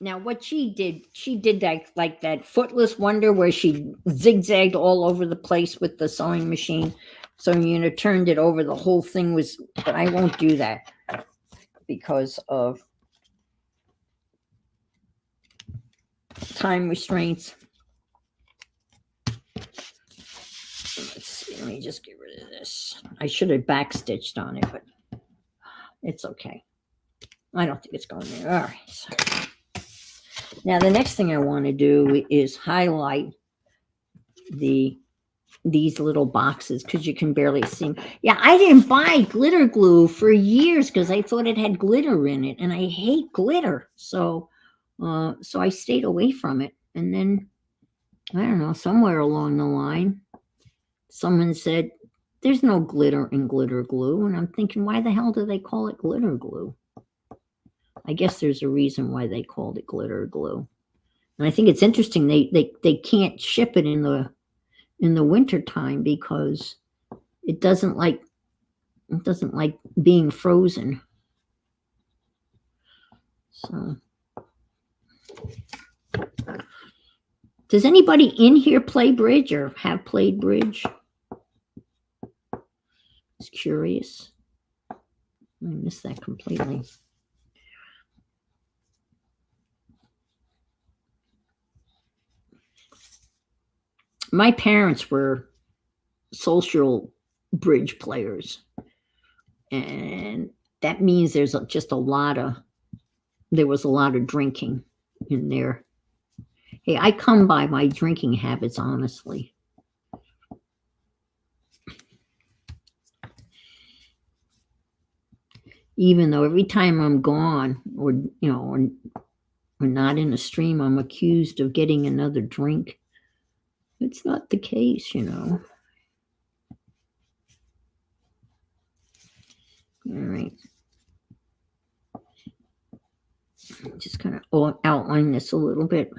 Now, what she did that like that Footless Wonder where she zigzagged all over the place with the sewing machine. So turned it over. The whole thing was, but I won't do that because of time restraints. Let's see. Let me just get rid of this. I should have backstitched on it, but it's okay. I don't think it's going there. All right. So. Now, the next thing I want to do is highlight these little boxes because you can barely see them. Yeah, I didn't buy glitter glue for years because I thought it had glitter in it, and I hate glitter. So I stayed away from it. And then, I don't know, somewhere along the line, someone said, there's no glitter in glitter glue. And I'm thinking, why the hell do they call it glitter glue? I guess there's a reason why they called it glitter glue. And I think it's interesting they can't ship it in the winter time because it doesn't like being frozen. So does anybody in here play bridge or have played bridge? It's curious. I missed that completely. My parents were social bridge players, and that means there was a lot of drinking in there. Hey, I come by my drinking habits honestly. Even though every time I'm gone or not in a stream, I'm accused of getting another drink. It's not the case, All right. Just kind of outline this a little bit.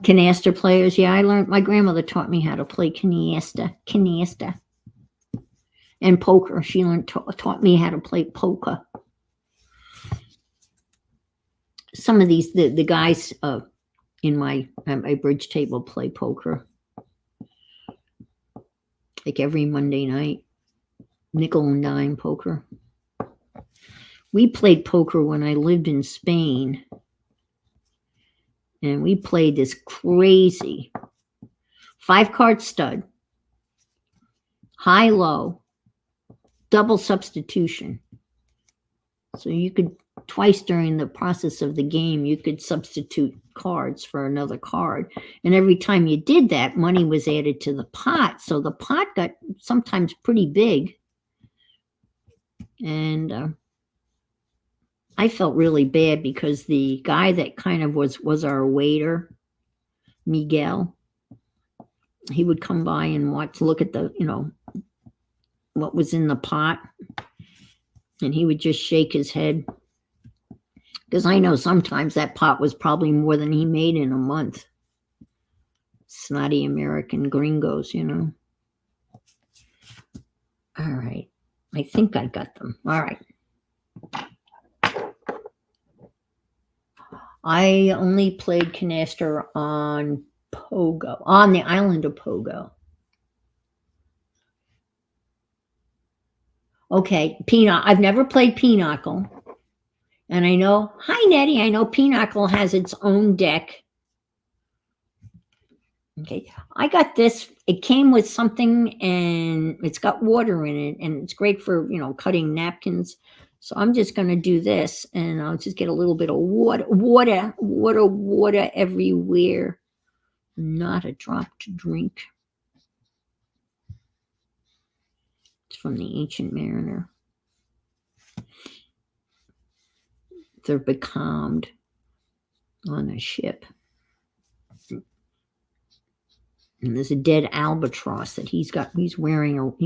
Canasta players. Yeah, my grandmother taught me how to play canasta. And poker. She taught me how to play poker. Some of these, the guys in my bridge table play poker. Like every Monday night. Nickel and dime poker. We played poker when I lived in Spain. And we played this crazy 5-card stud, high-low, double substitution. So you could, twice during the process of the game, you could substitute cards for another card. And every time you did that, money was added to the pot. So the pot got sometimes pretty big. And I felt really bad because the guy that kind of was our waiter, Miguel, he would come by and look at the, what was in the pot. And he would just shake his head. Because I know sometimes that pot was probably more than he made in a month. Snotty American gringos, you know. All right. I think I got them. All right. I only played Canasta on Pogo, on the island of Pogo. Okay, I've never played Pinochle. And I know, hi Nettie, I know Pinochle has its own deck. Okay, I got this. It came with something and it's got water in it and it's great for, you know, cutting napkins. So I'm just going to do this and I'll just get a little bit of water everywhere. Not a drop to drink. It's from the Ancient Mariner. They're becalmed on a ship. And there's a dead albatross that he's wearing around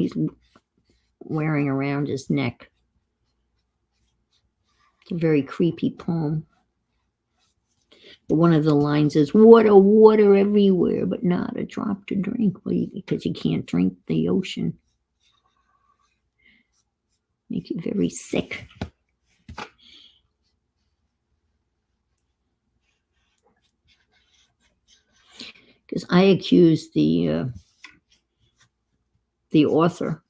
his neck. It's a very creepy poem. But one of the lines is, water everywhere, but not a drop to drink. Well, because you can't drink the ocean. Make you very sick. Because I accused the author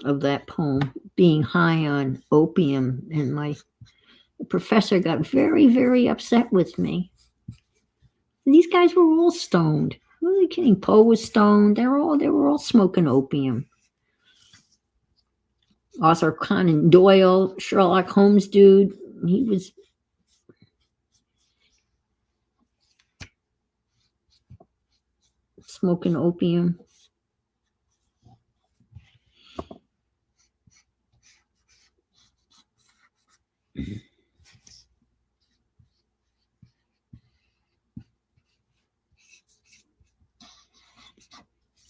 of that poem being high on opium, and my professor got very, very upset with me. These guys were all stoned. What are they kidding? Poe was stoned. They were all smoking opium. Arthur Conan Doyle, Sherlock Holmes dude, he was smoking opium.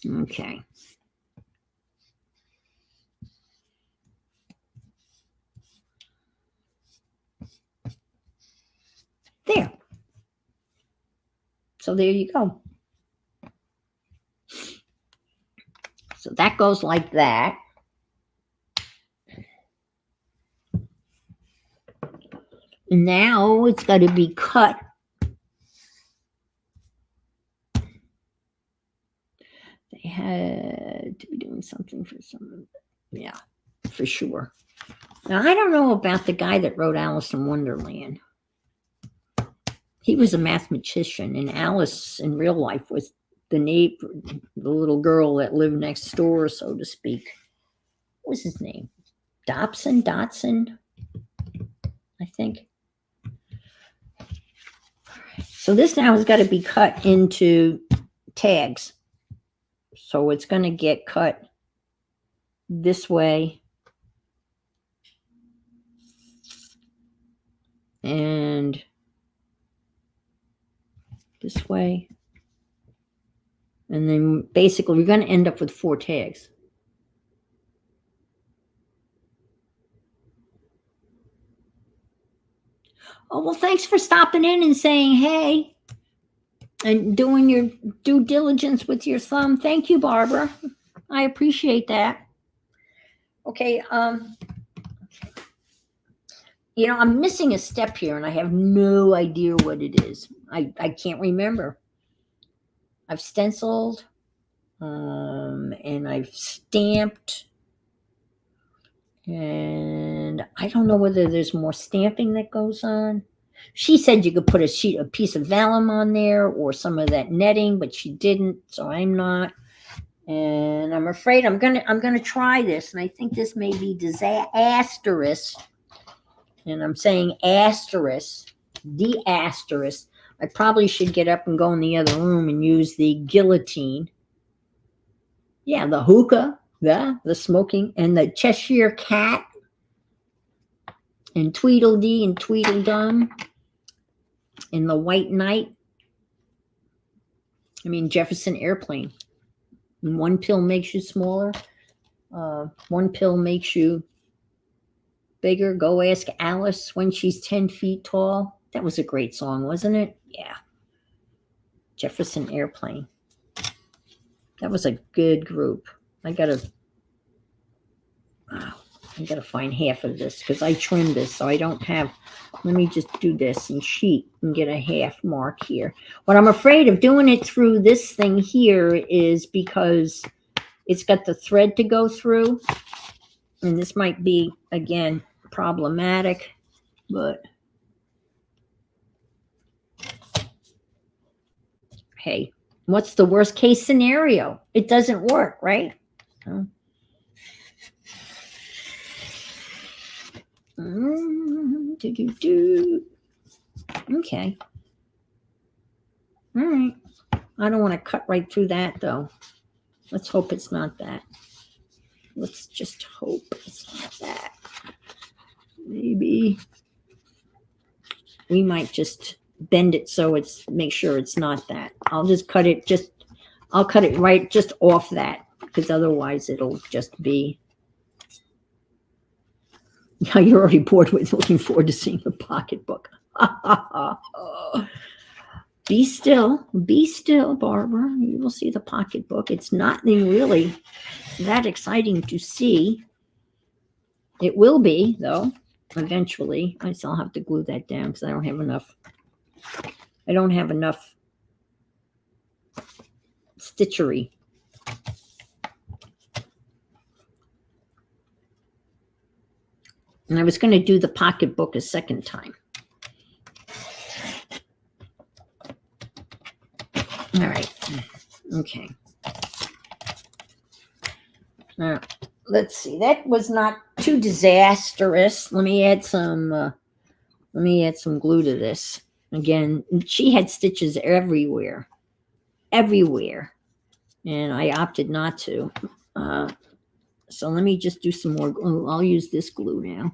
Okay. There. So there you go. So that goes like that. Now it's got to be cut. They had to be doing something for some, yeah, for sure. Now, I don't know about the guy that wrote Alice in Wonderland. He was a mathematician, and Alice in real life was the neighbor, the little girl that lived next door, so to speak. What was his name? Dotson, I think. So this now has got to be cut into tags. So it's going to get cut this way and this way. And then basically we're going to end up with 4 tags. Oh, well, thanks for stopping in and saying hey and doing your due diligence with your thumb. Thank you, Barbara. I appreciate that. Okay. You know, I'm missing a step here and I have no idea what it is. I can't remember. I've stenciled and I've stamped. And I don't know whether there's more stamping that goes on. She said you could put a piece of vellum on there or some of that netting, but she didn't, so I'm not. And I'm afraid I'm gonna try this, and I think this may be disastrous. And I'm saying asterisk, the asterisk. I probably should get up and go in the other room and use the guillotine. Yeah, the hookah. The smoking, and the Cheshire Cat, and Tweedledee and Tweedledum, and the White Knight. I mean, Jefferson Airplane. And one pill makes you smaller. One pill makes you bigger. Go ask Alice when she's 10 feet tall. That was a great song, wasn't it? Yeah. Jefferson Airplane. That was a good group. I gotta find half of this because I trimmed this, so I don't have. Let me just do this and sheet and get a half mark here. What I'm afraid of doing it through this thing here is because it's got the thread to go through, and this might be, again, problematic, but hey, what's the worst case scenario? It doesn't work, right? So, okay. All right. I don't want to cut right through that, though. Let's hope it's not that. Let's just hope it's not that. Maybe we might just bend it so it's, make sure it's not that. I'll just cut it, I'll cut it right just off that, because otherwise it'll just be. Yeah, you're already bored with looking forward to seeing the pocketbook. Be still, Barbara. You will see the pocketbook. It's nothing really that exciting to see. It will be, though, eventually. I still have to glue that down because I don't have enough. I don't have enough stitchery. And I was going to do the pocketbook a second time. All right. Okay. Now, let's see. That was not too disastrous. Let me add some glue to this. Again, she had stitches everywhere. And I opted not to. So let me just do some more glue. I'll use this glue now.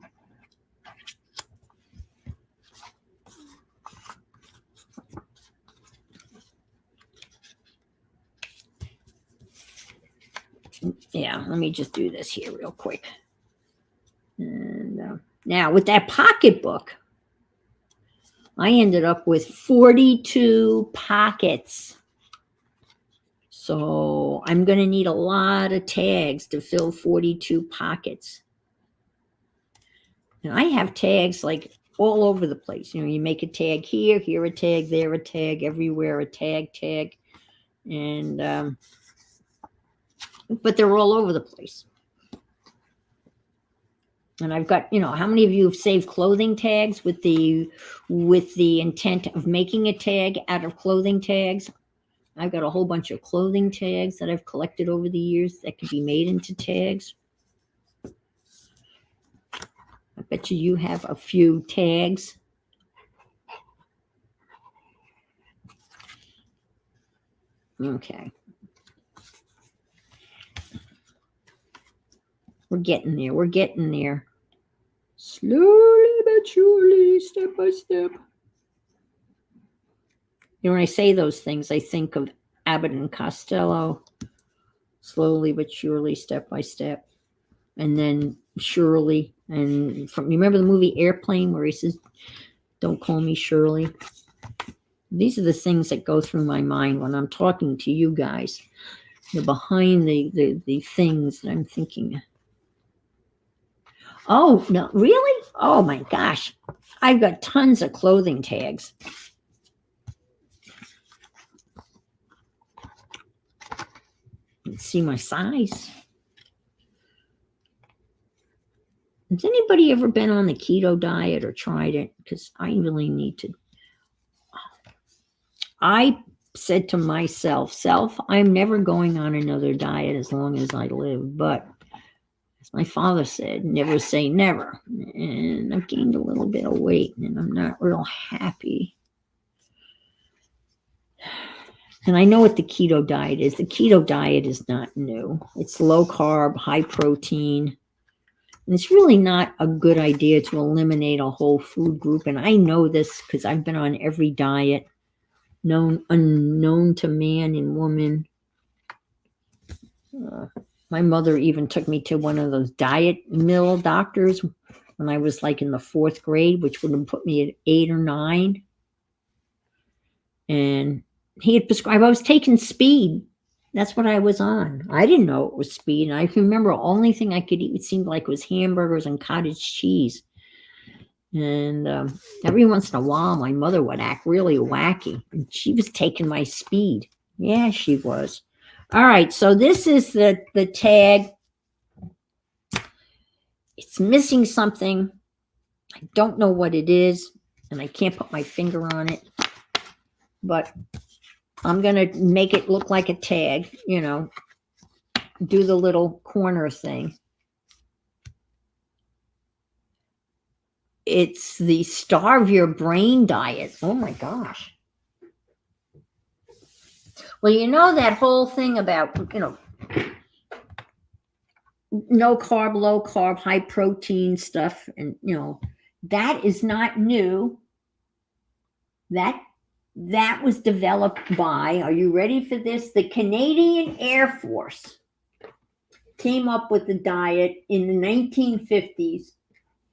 Yeah, let me just do this here real quick. And now with that pocketbook, I ended up with 42 pockets. So I'm going to need a lot of tags to fill 42 pockets. And I have tags like all over the place. You make a tag here a tag, there a tag, everywhere a tag. And but they're all over the place. And I've got, how many of you have saved clothing tags with the intent of making a tag out of clothing tags? I've got a whole bunch of clothing tags that I've collected over the years that can be made into tags. I bet you have a few tags. Okay. We're getting there. Slowly but surely, step by step. When I say those things, I think of Abbott and Costello. Slowly but surely, step by step. And then Shirley. And you remember the movie Airplane where he says, "Don't call me Shirley." These are the things that go through my mind when I'm talking to you guys. Behind the things that I'm thinking. Oh, no, really? Oh, my gosh. I've got tons of clothing tags. Let's see my size. Has anybody ever been on the keto diet or tried it? Because I really need to. I said to myself, I'm never going on another diet as long as I live. But as my father said, never say never. And I've gained a little bit of weight and I'm not real happy. And I know what the keto diet is. The keto diet is not new. It's low carb, high protein. And it's really not a good idea to eliminate a whole food group. And I know this because I've been on every diet unknown to man and woman. My mother even took me to one of those diet mill doctors when I was like in the 4th grade, which would have put me at 8 or 9. And he had prescribed, I was taking speed. That's what I was on. I didn't know it was speed. And I can remember the only thing I could eat, it seemed like, was hamburgers and cottage cheese. And every once in a while, my mother would act really wacky. And she was taking my speed. Yeah, she was. All right, so this is the tag. It's missing something. I don't know what it is, and I can't put my finger on it. But I'm going to make it look like a tag, you know, do the little corner thing. It's the Starve Your Brain diet. Oh my gosh. Well, you know that whole thing about, you know, no carb, low carb, high protein stuff. And, you know, that is not new. That was developed by, are you ready for this? The Canadian Air Force came up with the diet in the 1950s,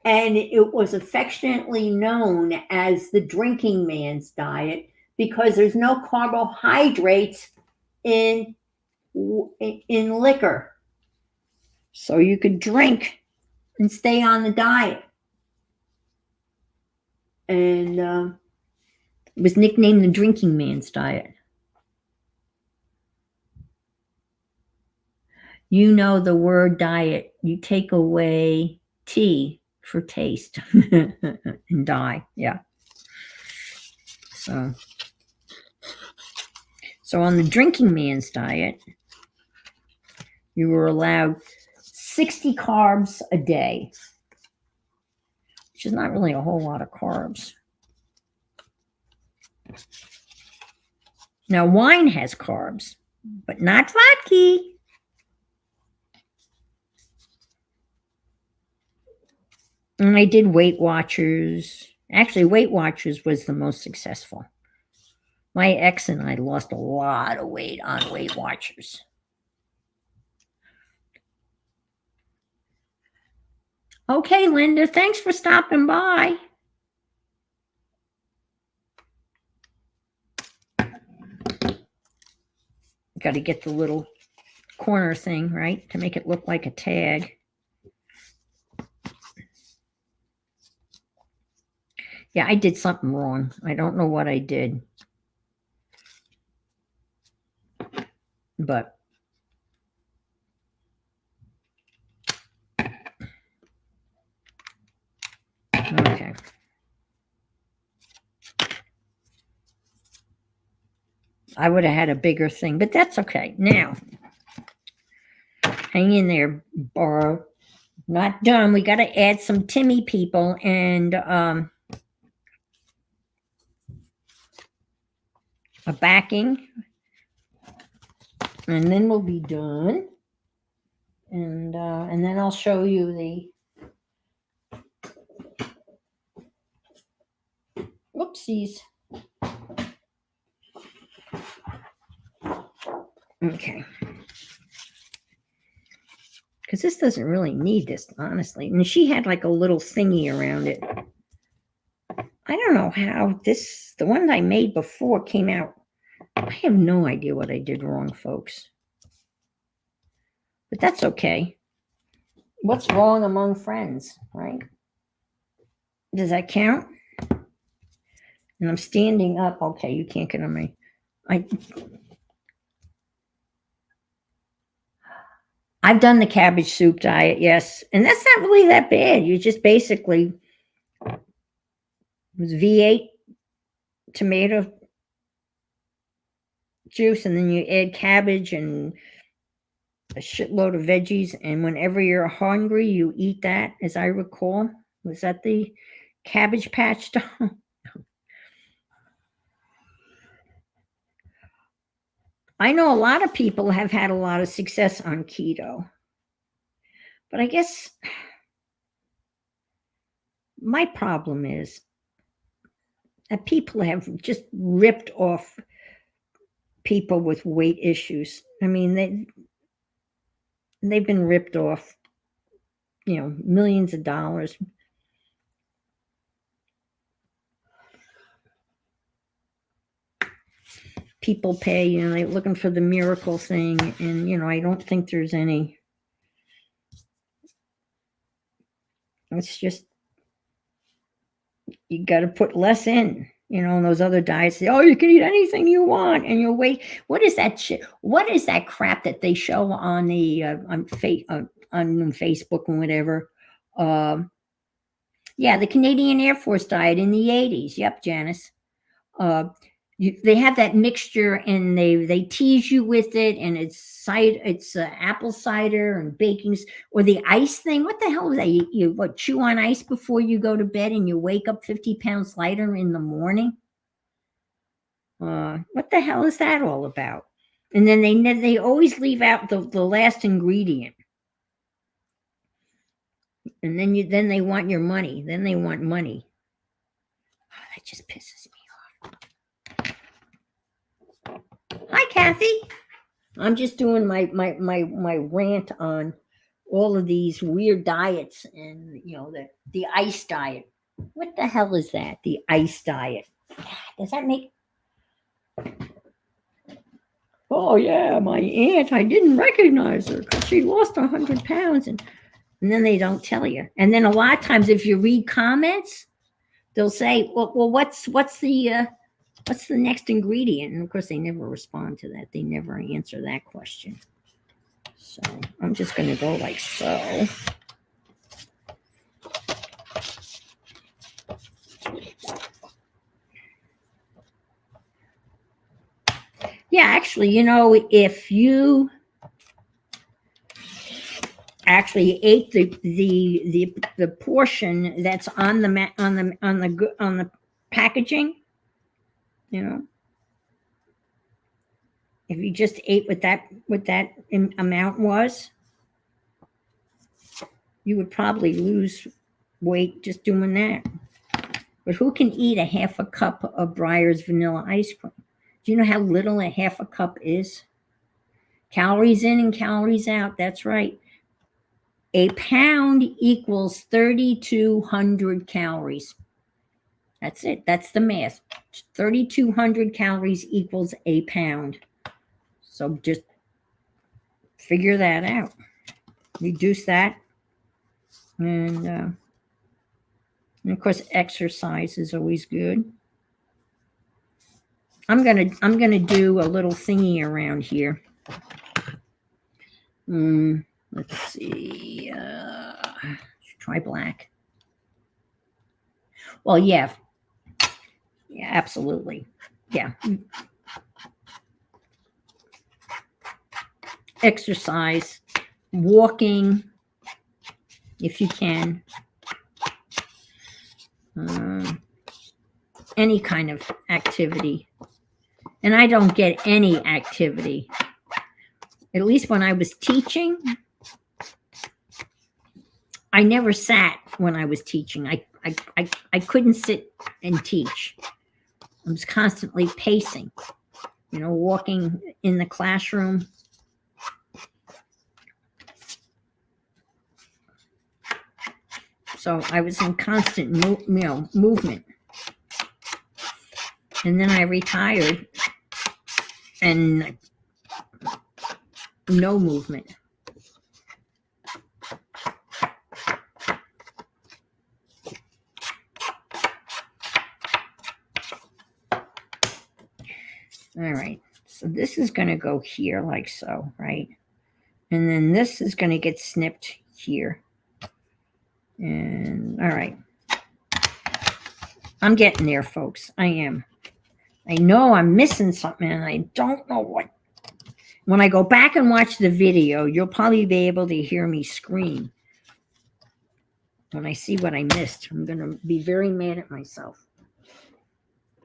and it was affectionately known as the drinking man's diet because there's no carbohydrates in liquor. So you could drink and stay on the diet. And it was nicknamed the drinking man's diet. You know the word diet, you take away T for taste and die. Yeah. So on the drinking man's diet, you were allowed 60 carbs a day, which is not really a whole lot of carbs. Now, wine has carbs, but not vodka. And I did Weight Watchers. Actually, Weight Watchers was the most successful. My ex and I lost a lot of weight on Weight Watchers. Okay, Linda, thanks for stopping by. Got to get the little corner thing, right, to make it look like a tag. Yeah, I did something wrong. I don't know what I did. But okay. I would have had a bigger thing, but that's okay. Now, hang in there, Barb. Not done. We got to add some Timmy people and a backing. And then we'll be done. And then I'll show you the whoopsies. Okay. Because this doesn't really need this, honestly. And she had like a little thingy around it. I don't know how the one I made before came out. I have no idea what I did wrong, folks. But that's okay. What's wrong among friends, right? Does that count? And I'm standing up. Okay, you can't get on me. I've done the cabbage soup diet, yes. And that's not really that bad. You just basically, it was V8 tomato juice, and then you add cabbage and a shitload of veggies. And whenever you're hungry, you eat that, as I recall. Was that the Cabbage Patch doll? I know a lot of people have had a lot of success on keto. But I guess my problem is that people have just ripped off people with weight issues. I mean, they've been ripped off, millions of dollars. People pay, they're looking for the miracle thing. And, I don't think there's any. It's just, you got to put less in, and those other diets say, oh, you can eat anything you want and you'll wait. What is that shit? What is that crap that they show on the on Facebook and whatever? Yeah, the Canadian Air Force diet in the 80s. Yep, Janice. They have that mixture, and they tease you with it, and it's apple cider and bakings, or the ice thing. What the hell is that? You chew on ice before you go to bed, and you wake up 50 pounds lighter in the morning. What the hell is that all about? And then they always leave out the last ingredient, and then they want your money. Then they want money. Oh, that just pisses me off. Hi, Kathy. I'm just doing my rant on all of these weird diets, and the ice diet. What the hell is that? The ice diet. Does that make? Oh yeah, my aunt. I didn't recognize her because she lost 100 pounds, and then they don't tell you. And then a lot of times, if you read comments, they'll say, "Well, what's the next ingredient?" And of course, they never respond to that. They never answer that question. So I'm just going to go like so. Yeah, actually, if you actually ate the portion that's on the packaging, if you just ate what that amount was, you would probably lose weight just doing that. But who can eat a half a cup of Breyer's vanilla ice cream? Do you know how little a half a cup is? Calories in and calories out. That's right. A pound equals 3,200 calories. That's it. That's the math. 3,200 calories equals a pound. So just figure that out. Reduce that. And of course, exercise is always good. I'm gonna do a little thingy around here. Let's see. Try black. Well, yeah, absolutely. Yeah. Exercise, walking, if you can. Any kind of activity. And I don't get any activity. At least when I was teaching, I never sat when I was teaching. I couldn't sit and teach. I was constantly pacing, walking in the classroom. So I was in constant movement. And then I retired and no movement. All right. So this is going to go here like so, right? And then this is going to get snipped here. And all right. I'm getting there, folks. I am. I know I'm missing something, and I don't know what. When I go back and watch the video, you'll probably be able to hear me scream when I see what I missed. I'm going to be very mad at myself.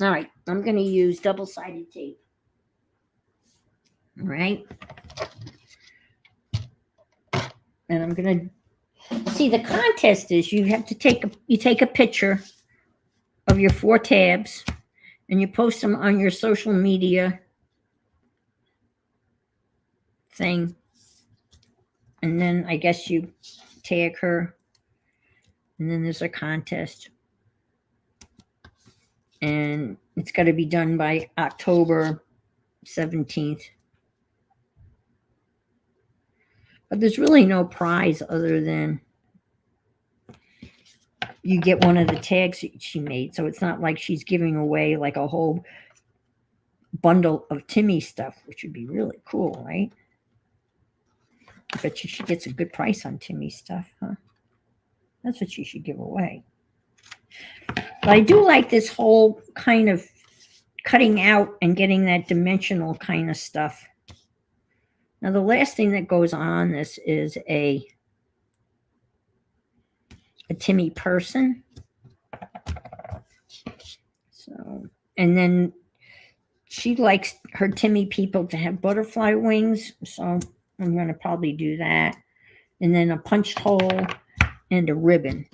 All right. I'm going to use double-sided tape. All right. And I'm going to see, the contest is you have to take a picture of your 4 tabs and you post them on your social media thing. And then I guess you tag her. And then there's a contest. And it's got to be done by October 17th. But there's really no prize other than you get one of the tags she made. So it's not like she's giving away like a whole bundle of Timmy stuff, which would be really cool, right? I bet you she gets a good price on Timmy stuff, huh? That's what she should give away. But I do like this whole kind of cutting out and getting that dimensional kind of stuff. Now, the last thing that goes on this is a Timmy person. So, and then she likes her Timmy people to have butterfly wings. So I'm going to probably do that. And then a punched hole and a ribbon.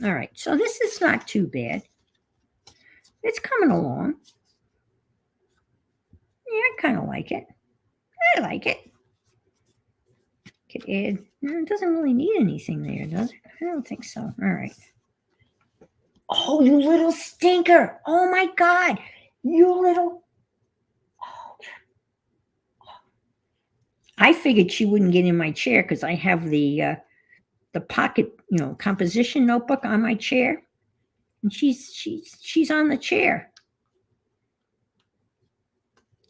All right. So this is not too bad. It's coming along. Yeah, I kind of like it. I like it. Could add. It doesn't really need anything there, does it? I don't think so. All right. Oh, you little stinker. Oh, my God. You little. Oh. I figured she wouldn't get in my chair because I have the pocket, composition notebook on my chair. And she's on the chair,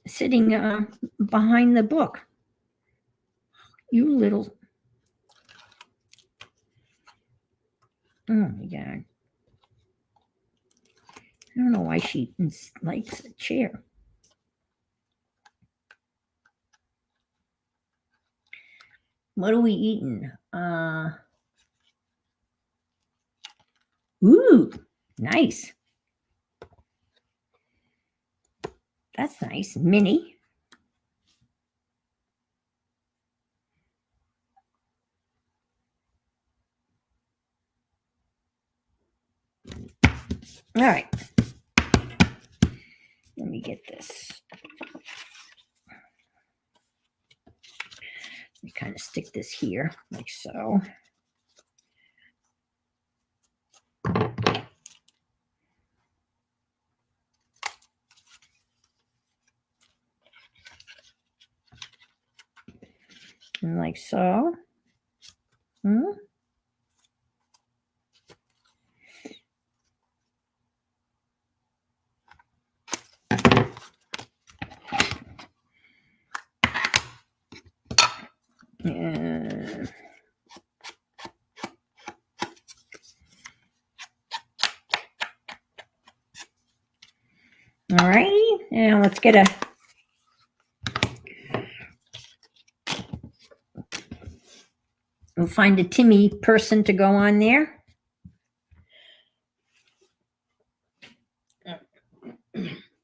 sitting behind the book. You little. Oh, my God. I don't know why she likes a chair. What are we eating? Ooh, nice. That's nice. Mini. All right. Let me get this. Let me kind of stick this here, like so. And like so. Yeah. All righty. Now let's get we'll find a Timmy person to go on there.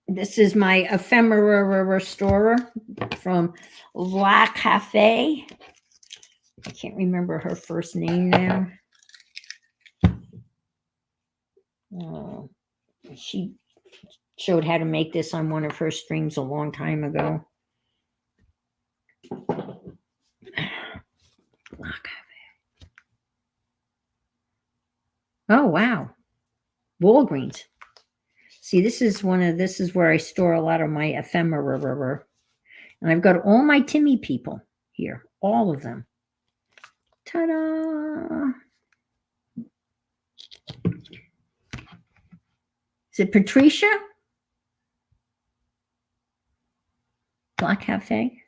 This is my ephemera restorer from La Cafe. I can't remember her first name now. She showed how to make this on one of her streams a long time ago. Oh, wow. Walgreens. See, this is where I store a lot of my ephemera. And I've got all my Timmy people here, all of them. Ta-da! Is it Patricia? Black Cafe.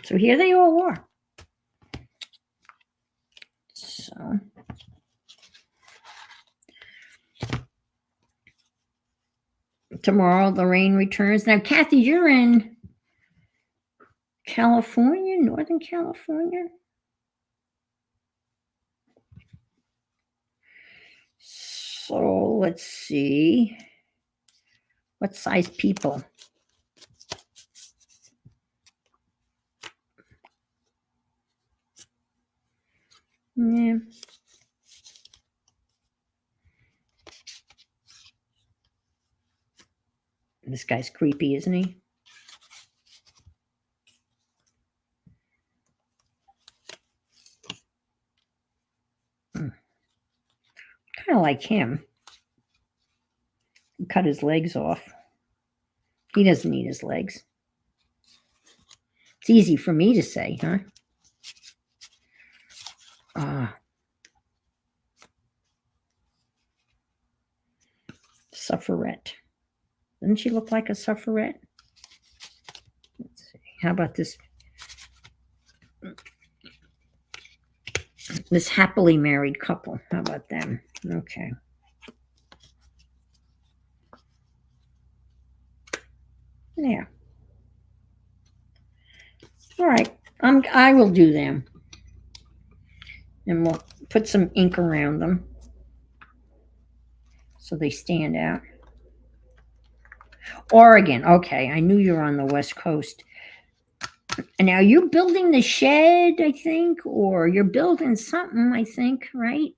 So here they all are. So tomorrow the rain returns. Now, Kathy, you're in California, Northern California. So let's see. What size people? Yeah. This guy's creepy, isn't he? kind of like him. Cut his legs off. He doesn't need his legs. It's easy for me to say, huh? Suffragette. Doesn't she look like a suffragette? Let's see. How about this? This happily married couple. How about them? Okay. Yeah. All right. I will do them. And we'll put some ink around them so they stand out. Oregon. Okay. I knew you were on the West Coast. And now you're building the shed, I think, or you're building something, I think, right?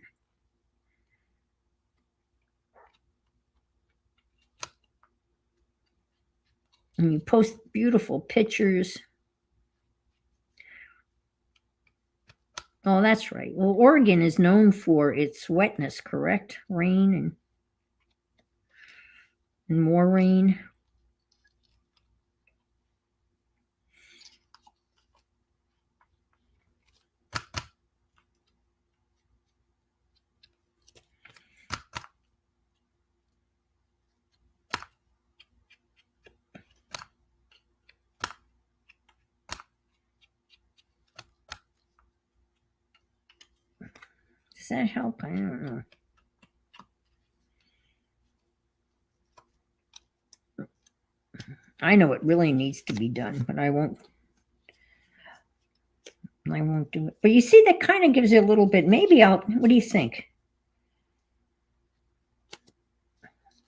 And you post beautiful pictures. Oh, that's right. Well, Oregon is known for its wetness, correct? Rain and more rain. Does that help? I don't know. I know it really needs to be done, but I won't do it. But you see, that kind of gives you a little bit. Maybe what do you think?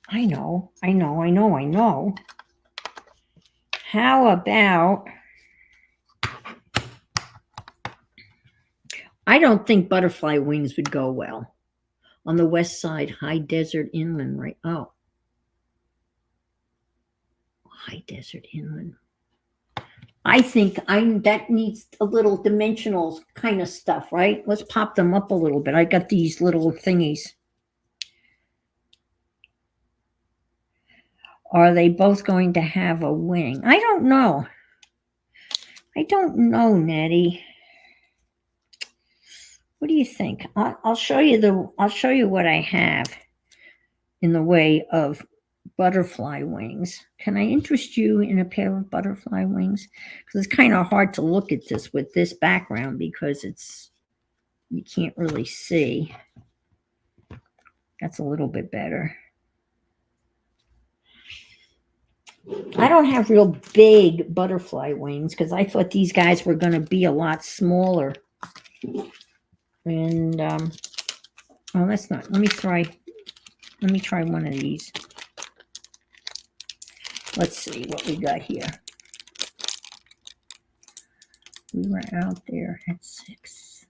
I know. How about, I don't think butterfly wings would go well on the west side, high desert inland, right? Oh, high desert inland. I think that needs a little dimensional kind of stuff, right? Let's pop them up a little bit. I got these little thingies. Are they both going to have a wing? I don't know. Nettie. What do you think? I'll show you what I have in the way of butterfly wings. Can I interest you in a pair of butterfly wings? Because it's kind of hard to look at this with this background because you can't really see. That's a little bit better. I don't have real big butterfly wings because I thought these guys were going to be a lot smaller. And oh, that's not. Let me try one of these. Let's see what we got here. We were out there at 6.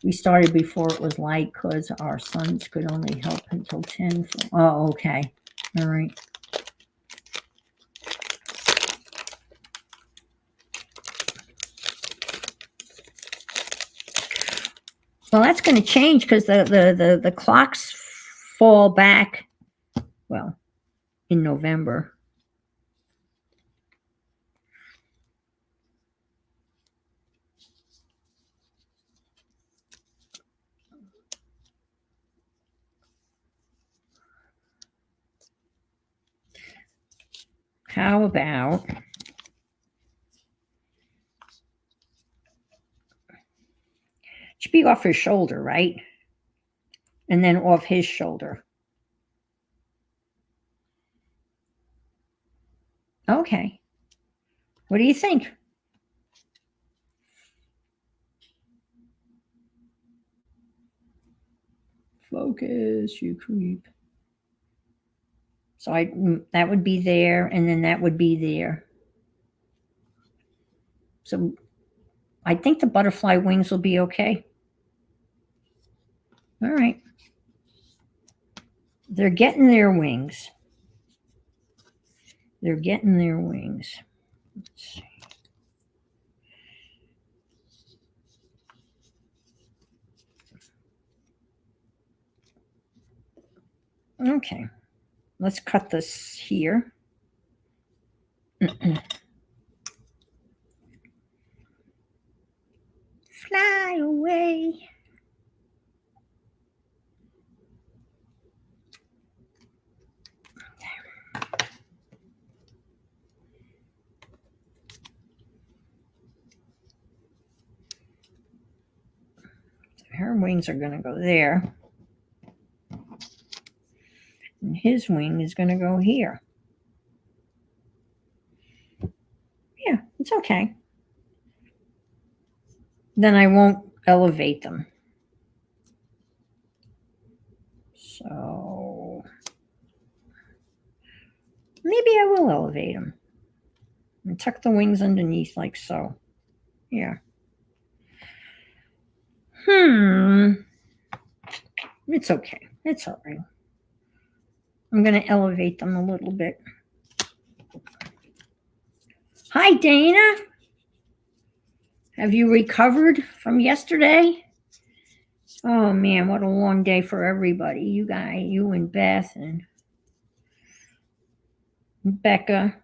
We started before it was light because our sons could only help until 10. Oh, okay. All right. Well, that's going to change because the clocks fall back, well, in November. How about should be off his shoulder, right? And then off his shoulder. Okay. What do you think? Focus, you creep. So that would be there, and then that would be there. So I think the butterfly wings will be okay. All right. They're getting their wings. Let's see. Okay, let's cut this here. Fly away. Her wings are going to go there. And his wing is going to go here. Yeah, it's okay. Then I won't elevate them. So maybe I will elevate them. And tuck the wings underneath like so. Yeah. It's okay. It's all right. I'm going to elevate them a little bit. Hi, Dana. Have you recovered from yesterday? Oh, man, what a long day for everybody. You and Beth and Becca.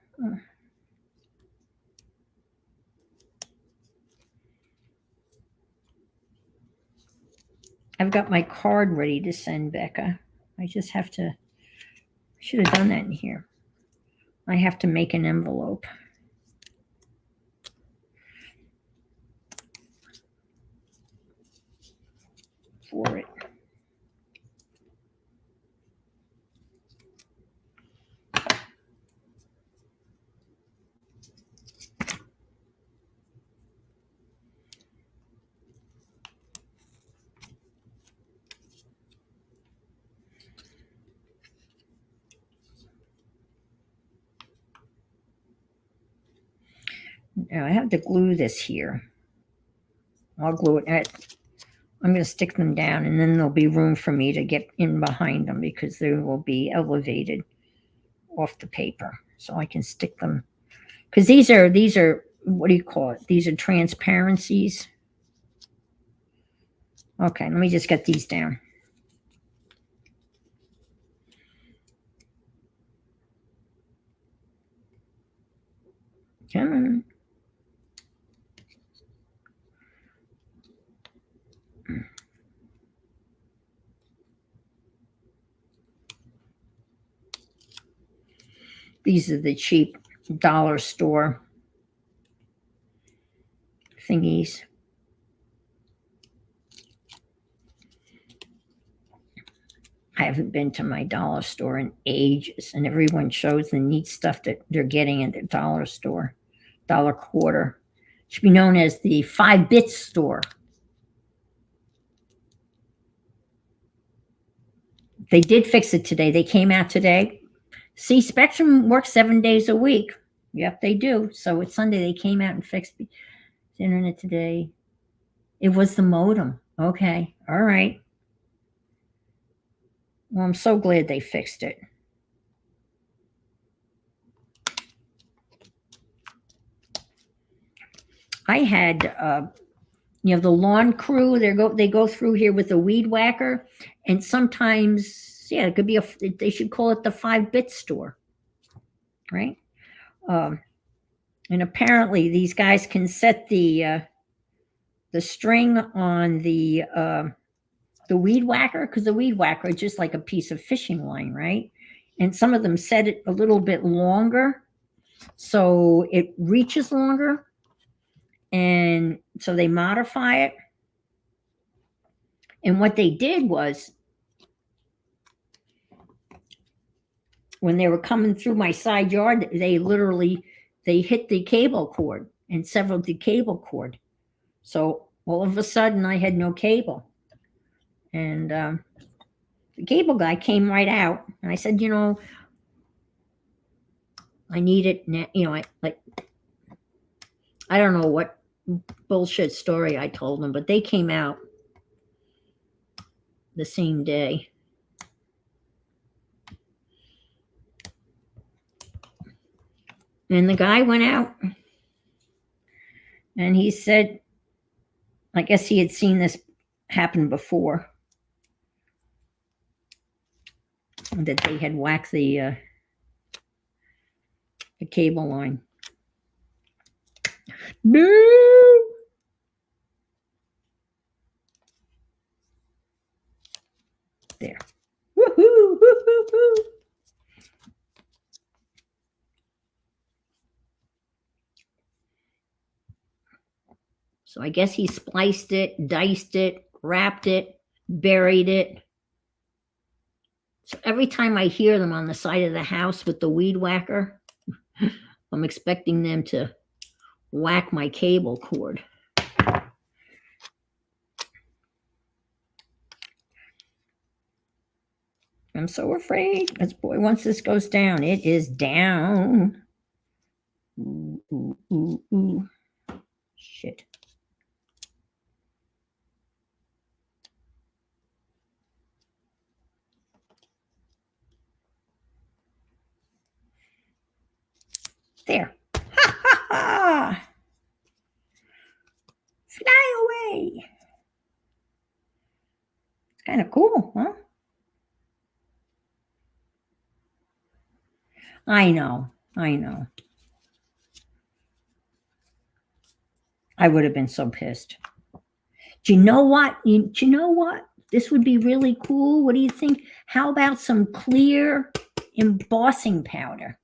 I've got my card ready to send Becca. I just have to, should have done that in here. I have to make an envelope for it. Now I have to glue this here. I'll glue it. I'm going to stick them down, and then there'll be room for me to get in behind them because they will be elevated off the paper. So I can stick them. Because these are, what do you call it? These are transparencies. Okay, let me just get these down. Come on. These are the cheap dollar store thingies. I haven't been to my dollar store in ages, and everyone shows the neat stuff that they're getting at the dollar store. Dollar Quarter. It should be known as the 5-bit store. They did fix it today. They came out today. See, Spectrum works 7 days a week. Yep, they do. So it's Sunday. They came out and fixed the internet today. It was the modem. Okay. All right. Well, I'm so glad they fixed it. I had, the lawn crew. They go through here with a weed whacker, and sometimes, it could be they should call it the 5-bit store, right? And apparently, these guys can set the string on the weed whacker, because the weed whacker is just like a piece of fishing line, right? And some of them set it a little bit longer, so it reaches longer. And so they modify it. And what they did was, when they were coming through my side yard, they hit the cable cord and severed the cable cord. So all of a sudden I had no cable. And the cable guy came right out, and I said, I need it now. I don't know what bullshit story I told them, but they came out the same day. And the guy went out, and he said, I guess he had seen this happen before. that they had whacked the cable line. No. There. Woohoo! Woo-hoo-hoo. So I guess he spliced it, diced it, wrapped it, buried it. So every time I hear them on the side of the house with the weed whacker, I'm expecting them to whack my cable cord. I'm so afraid, because boy, once this goes down, it is down. Ooh, ooh, ooh, ooh. Shit. There. Ha ha ha! Fly away. It's kind of cool, huh? I know. I would have been so pissed. Do you know what? This would be really cool. What do you think? How about some clear embossing powder?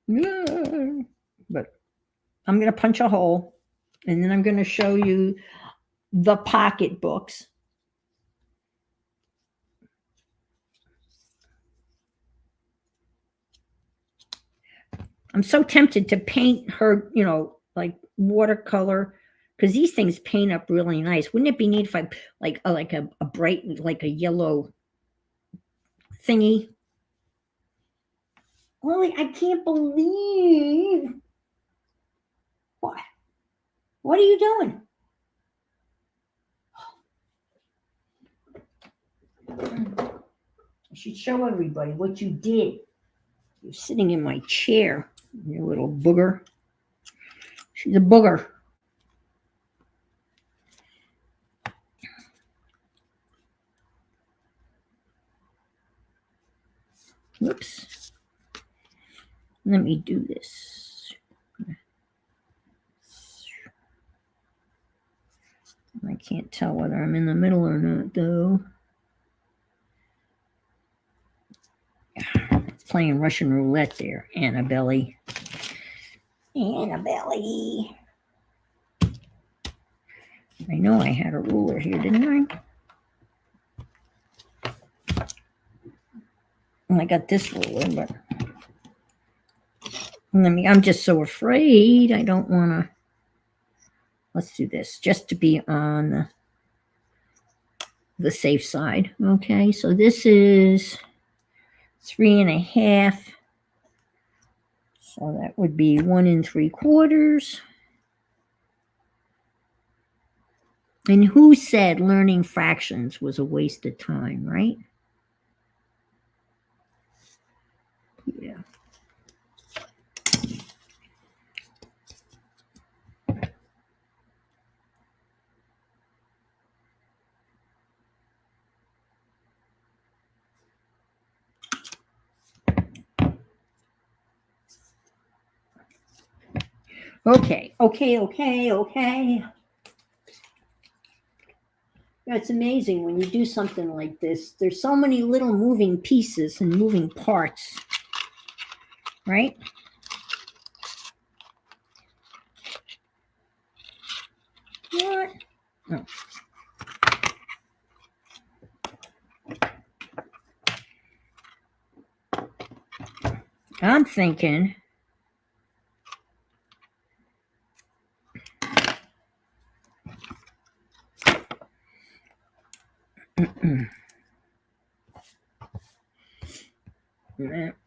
Yeah. But I'm going to punch a hole, and then I'm going to show you the pocketbooks. I'm so tempted to paint her, like watercolor, because these things paint up really nice. Wouldn't it be neat if I like a bright, like a yellow thingy? Lily, I can't believe. What? What are you doing? I should show everybody what you did. You're sitting in my chair, you little booger. She's a booger. Whoops. Let me do this. I can't tell whether I'm in the middle or not, though. It's playing Russian roulette there, Annabelle. Annabelle. I know I had a ruler here, didn't I? Well, I got this ruler, but I'm just so afraid. I don't want to. Let's do this just to be on the safe side. Okay, so this is 3.5. So that would be 1 3/4. And who said learning fractions was a waste of time, right? Yeah. Okay. It's amazing when you do something like this. There's so many little moving pieces and moving parts, right? What? Oh. I'm thinking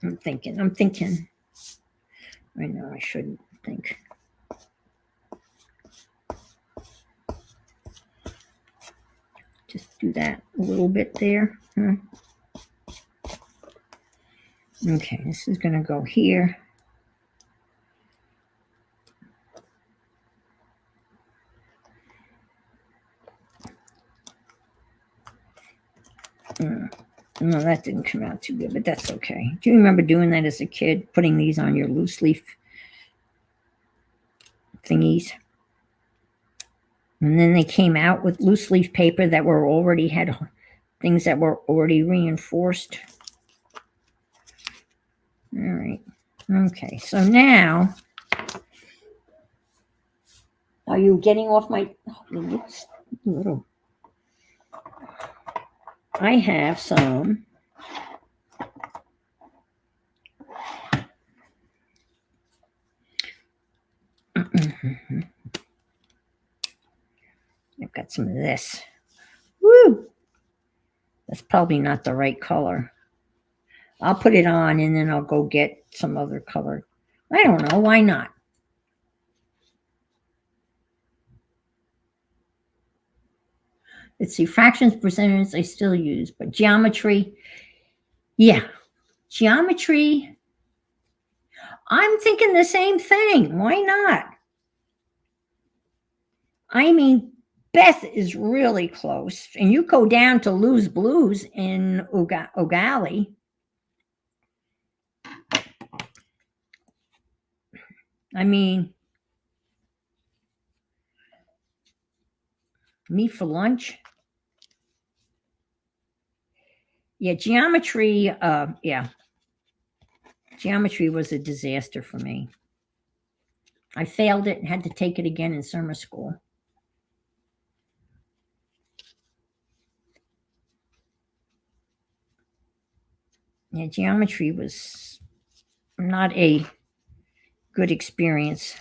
I'm thinking. I know I shouldn't think. Just do that a little bit there. Huh? Okay, this is going to go here. No, that didn't come out too good, but that's okay. Do you remember doing that as a kid, putting these on your loose leaf thingies? And then they came out with loose leaf paper that were already had things that were already reinforced. All right. Okay, so now, are you getting off my little? I have some. I've got some of this. Woo! That's probably not the right color. I'll put it on and then I'll go get some other color. I don't know. Why not? Let's see. Fractions, percentages I still use, but geometry. Yeah. Geometry. I'm thinking the same thing. Why not? I mean, Beth is really close. And you go down to Lou's Blues in Ogali. I mean, meet for lunch. Yeah, geometry, yeah. Geometry was a disaster for me. I failed it and had to take it again in summer school. Yeah, geometry was not a good experience.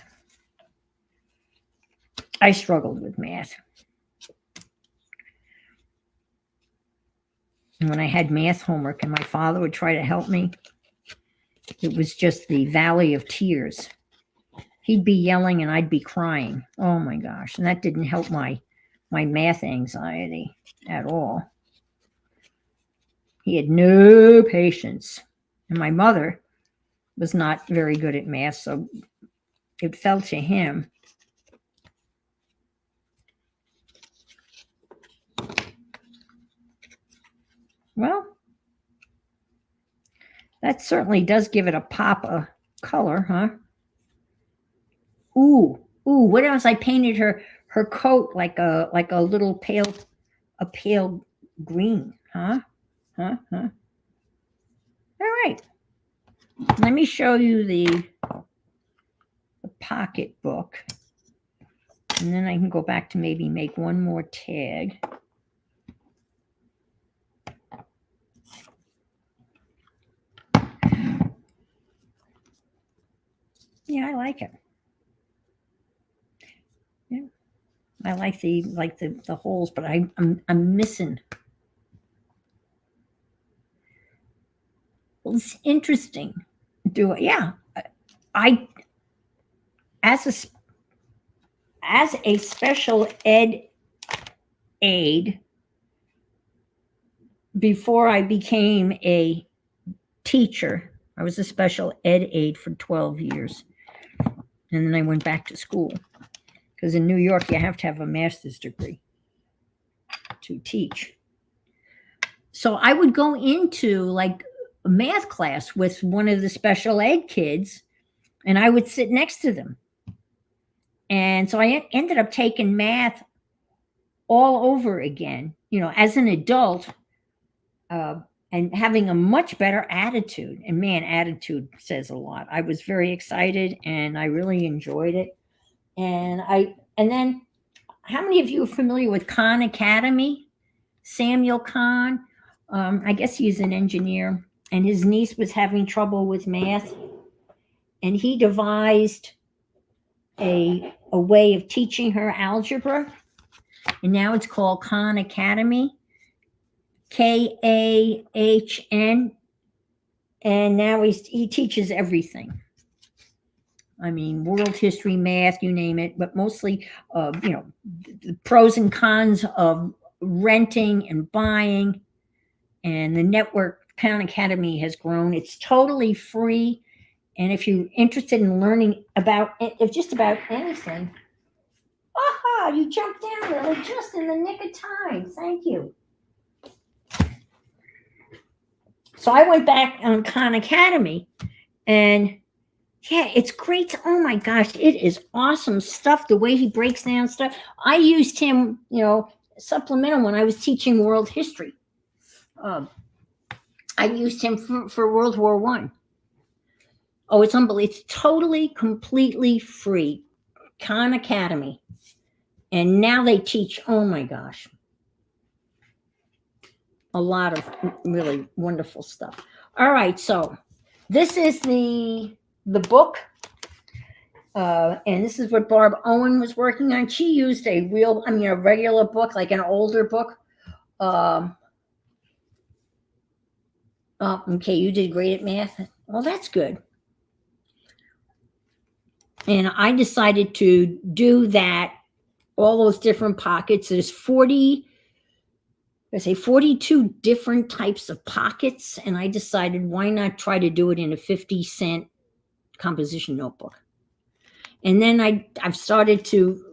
I struggled with math. And when I had math homework and my father would try to help me, it was just the valley of tears. He'd be yelling and I'd be crying. Oh my gosh. And that didn't help my math anxiety at all. He had no patience. And my mother was not very good at math, so it fell to him. Well, that certainly does give it a pop of color, huh? Ooh, what else? I painted her coat like a little pale green, huh? All right. Let me show you the pocket book. And then I can go back to maybe make one more tag. Yeah, I like it. Yeah, I like the holes, but I'm missing. Well, it's interesting. Yeah, I as a special ed aide before I became a teacher. I was a special ed aide for 12 years. And then I went back to school because in New York, you have to have a master's degree to teach. So I would go into like a math class with one of the special ed kids and I would sit next to them. And so I ended up taking math all over again, as an adult, and having a much better attitude. And man, attitude says a lot. I was very excited and I really enjoyed it. And then how many of you are familiar with Khan Academy? Samuel Khan, I guess he's an engineer, and his niece was having trouble with math. And he devised a way of teaching her algebra. And now it's called Khan Academy, KAHN. And now he teaches everything. I mean, world history, math, you name it, but mostly, the pros and cons of renting and buying. And the network Khan Academy has grown. It's totally free. And if you're interested in learning about just about anything, aha, you jumped down really just in the nick of time. Thank you. So I went back on Khan Academy, and yeah, it's great. Oh my gosh, it is awesome stuff. The way he breaks down stuff. I used him, supplemental when I was teaching world history. Um, I used him for World War One. Oh, it's unbelievable. It's totally, completely free. Khan Academy. And now they teach, oh my gosh, a lot of really wonderful stuff. All right, so this is the book. And this is what Barb Owen was working on. She used a regular book, like an older book. Okay, you did great at math. Well, that's good. And I decided to do that, all those different pockets. There's 42 different types of pockets. And I decided, why not try to do it in a 50-cent composition notebook? And then I've started to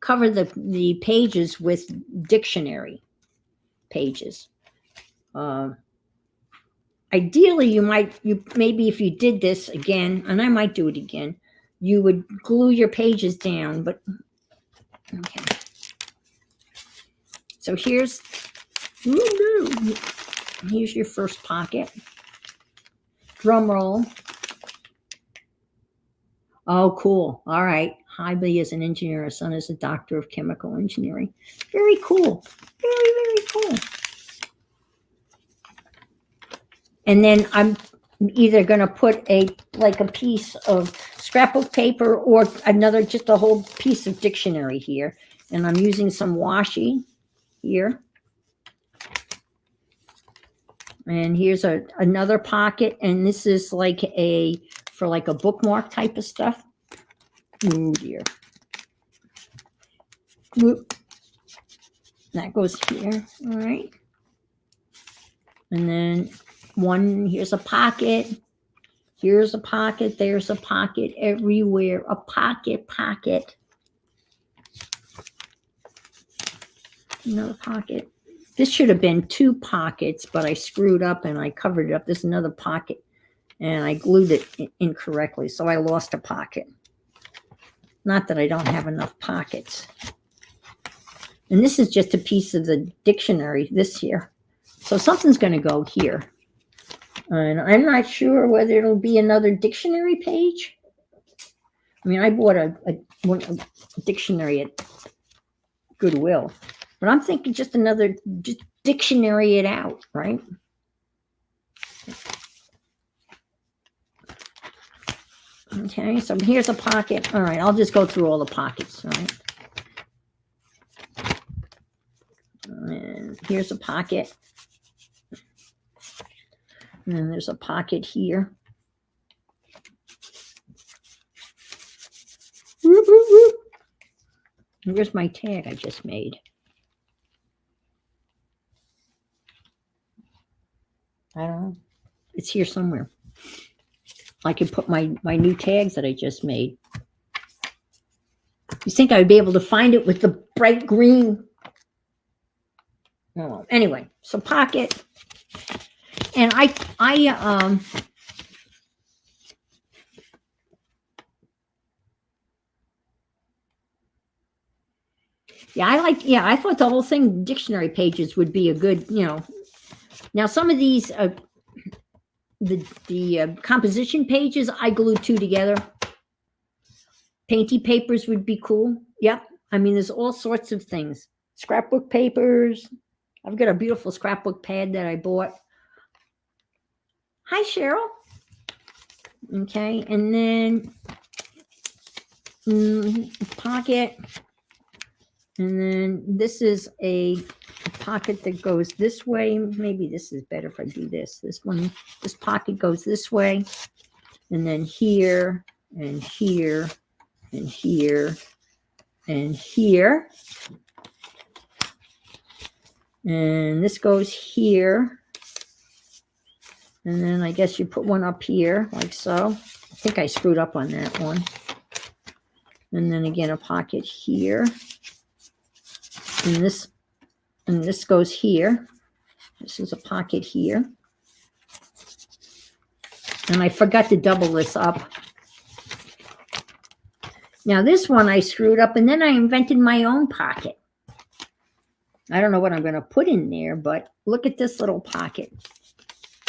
cover the pages with dictionary pages. Ideally, maybe if you did this again, and I might do it again, you would glue your pages down, but okay. So here's your first pocket. Drum roll. Oh, cool. All right. Hobby is an engineer. Her son is a doctor of chemical engineering. Very cool. Very, very cool. And then I'm either going to put a piece of scrapbook paper or just a whole piece of dictionary here. And I'm using some washi here. And here's another pocket. And this is for a bookmark type of stuff. Oh dear. Whoop. That goes here. All right. And then here's a pocket. Here's a pocket. There's a pocket everywhere. A pocket. Another pocket. This should have been 2 pockets, but I screwed up and I covered it up. This is another pocket. And I glued it incorrectly, so I lost a pocket. Not that I don't have enough pockets. And this is just a piece of the dictionary, this here. So something's going to go here. And I'm not sure whether it'll be another dictionary page. I mean, I bought a dictionary at Goodwill. But I'm thinking just dictionary it out, right? Okay, so here's a pocket. All right, I'll just go through all the pockets, all right? And here's a pocket. And then there's a pocket here. Where's my tag I just made? I don't know. It's here somewhere. I can put my new tags that I just made. You think I would be able to find it with the bright green? Oh, anyway, so pocket. And I thought the whole thing, dictionary pages, would be a good, Now some of these, the composition pages, I glued 2 together. Painty papers would be cool. Yep. I mean, there's all sorts of things. Scrapbook papers. I've got a beautiful scrapbook pad that I bought. Hi, Cheryl. Okay. And then pocket. And then this is a pocket that goes this way. Maybe this is better if I do this. This pocket goes this way. And then here, and here, and here, and here. And this goes here. And then I guess you put one up here, like so. I think I screwed up on that one. And then again, a pocket here. And this goes here. This is a pocket here. And I forgot to double this up. Now this one I screwed up, and then I invented my own pocket. I don't know what I'm going to put in there, but look at this little pocket.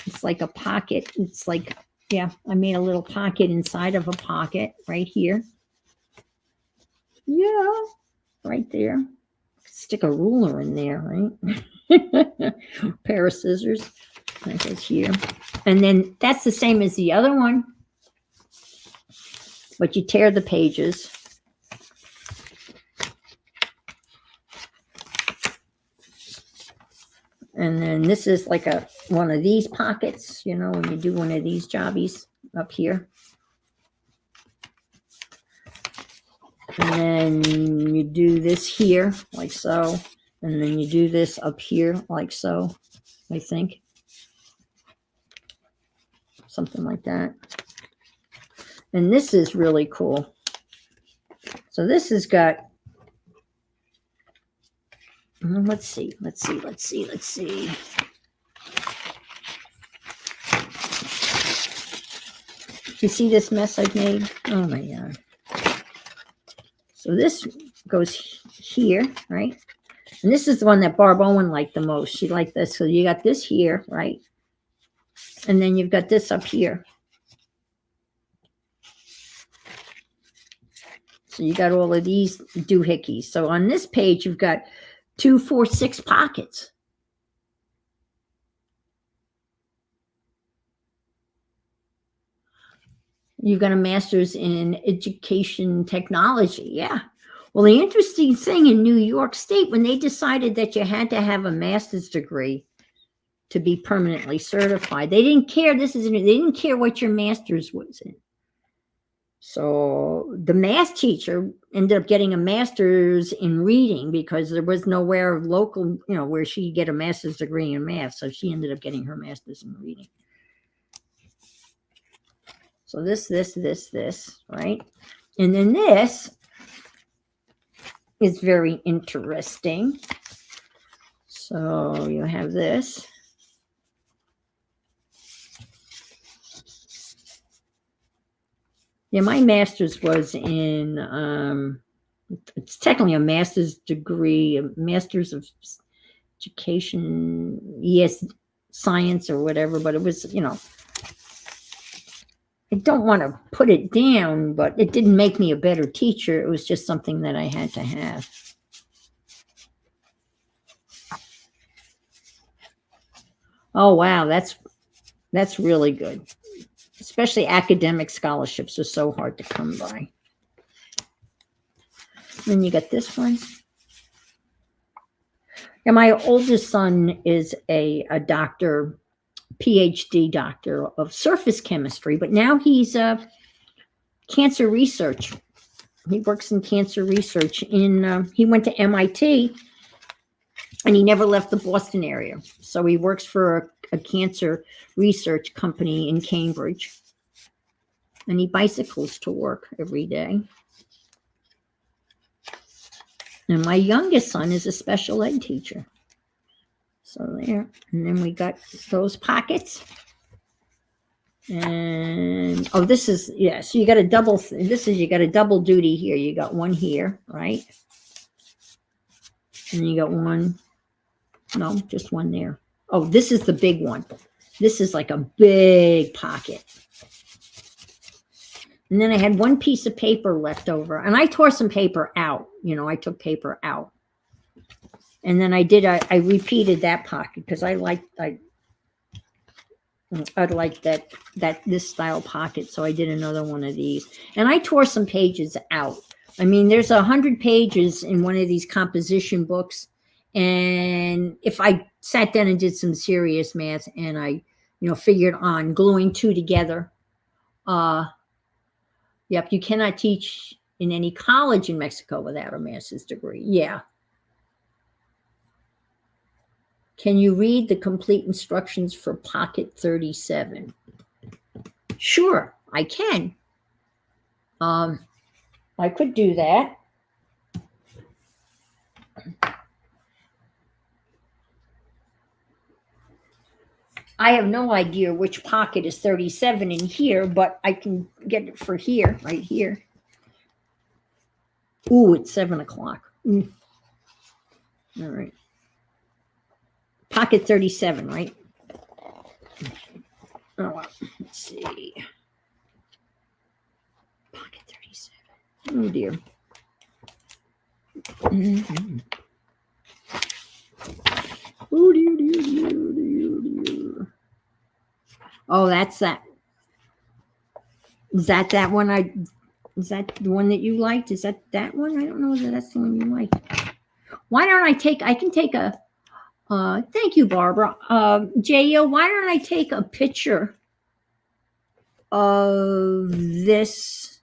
It's like a pocket. It's like, yeah, I made a little pocket inside of a pocket right here. Yeah, right there. Stick a ruler in there, right? Pair of scissors. That goes here. And then that's the same as the other one. But you tear the pages. And then this is like one of these pockets, you know, when you do one of these jobbies up here. And then you do this here, like so. And then you do this up here, like so, I think. Something like that. And this is really cool. So this has got, let's see. You see this mess I've made? Oh my God. So this goes here, right? And this is the one that Barb Owen liked the most. She liked this. So you got this here, right? And then you've got this up here. So you got all of these doohickeys. So on this page, you've got 2, 4, 6 pockets. You've got a master's in education technology. Yeah. Well, the interesting thing in New York State, when they decided that you had to have a master's degree to be permanently certified, they didn't care. They didn't care what your master's was in. So the math teacher ended up getting a master's in reading because there was nowhere local, you know, where she could get a master's degree in math. So she ended up getting her master's in reading. So this, right? And then this is very interesting. So you have this. Yeah, my master's was in, it's technically a master's degree, a master's of education, yes, science or whatever, but it was, you know, I don't want to put it down, but it didn't make me a better teacher. It was just something that I had to have. Oh, wow, that's really good. Especially academic scholarships are so hard to come by. Then you got this one. And my oldest son is a doctor, PhD doctor of surface chemistry, but now he's a cancer research. He works in cancer research he went to MIT and he never left the Boston area. So he works for a cancer research company in Cambridge. And he bicycles to work every day. And my youngest son is a special ed teacher. So there. And then we got those pockets. And, oh, this is, yeah, so you got a double, you got a double duty here. You got one here, right? And you got one, no, just one there. Oh, this is the big one. This is like a big pocket. And then I had one piece of paper left over, and I tore some paper out. You know, I took paper out. And then I repeated that pocket because I'd like this style pocket. So I did another one of these, and I tore some pages out. I mean, there's 100 pages in one of these composition books. And if I sat down and did some serious math and I, you know, figured on gluing two together, yep, you cannot teach in any college in Mexico without a master's degree. Yeah. Can you read the complete instructions for Pocket 37? Sure, I can. I could do that. I have no idea which pocket is 37 in here, but I can get it for here, right here. Ooh, it's 7 o'clock. All right. Pocket 37, right? Oh, well, let's see. Pocket 37. Oh, dear. Mm-hmm. Oh, dear. Oh, that's that. Is that one is that the one that you liked? Is that one? I don't know whether that's the one you liked. Why don't I can take a, thank you, Barbara. J.O., why don't I take a picture of this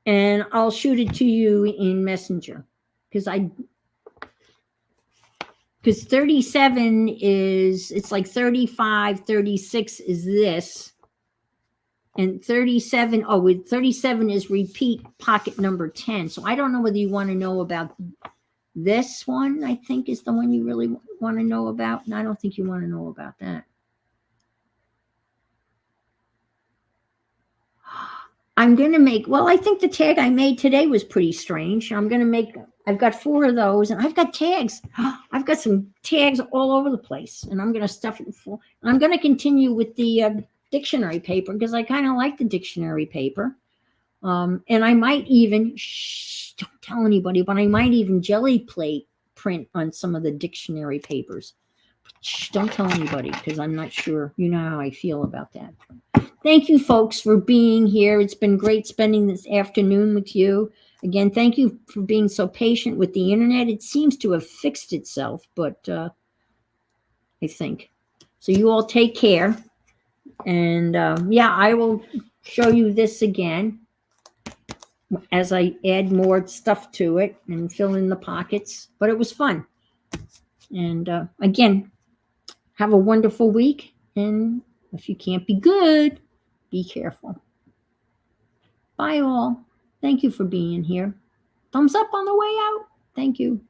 and I'll shoot it to you in Messenger? Because 37 is, it's like 35, 36 is this. And 37, with 37 is repeat pocket number 10. So I don't know whether you want to know about this one, I think is the one you really want to know about. And I don't think you want to know about that. I'm going to make, well, I think the tag I made today was pretty strange. I've got 4 of those and I've got tags. I've got some tags all over the place and I'm going to stuff it full. I'm going to continue with the dictionary paper because I kind of like the dictionary paper. And I might even, don't tell anybody, but I might even jelly plate print on some of the dictionary papers. Don't tell anybody because I'm not sure. You know how I feel about that. Thank you, folks, for being here. It's been great spending this afternoon with you. Again, thank you for being so patient with the internet. It seems to have fixed itself, but I think. So you all take care. And yeah, I will show you this again as I add more stuff to it and fill in the pockets. But it was fun. And again, have a wonderful week. And if you can't be good, be careful. Bye, all. Thank you for being here. Thumbs up on the way out. Thank you.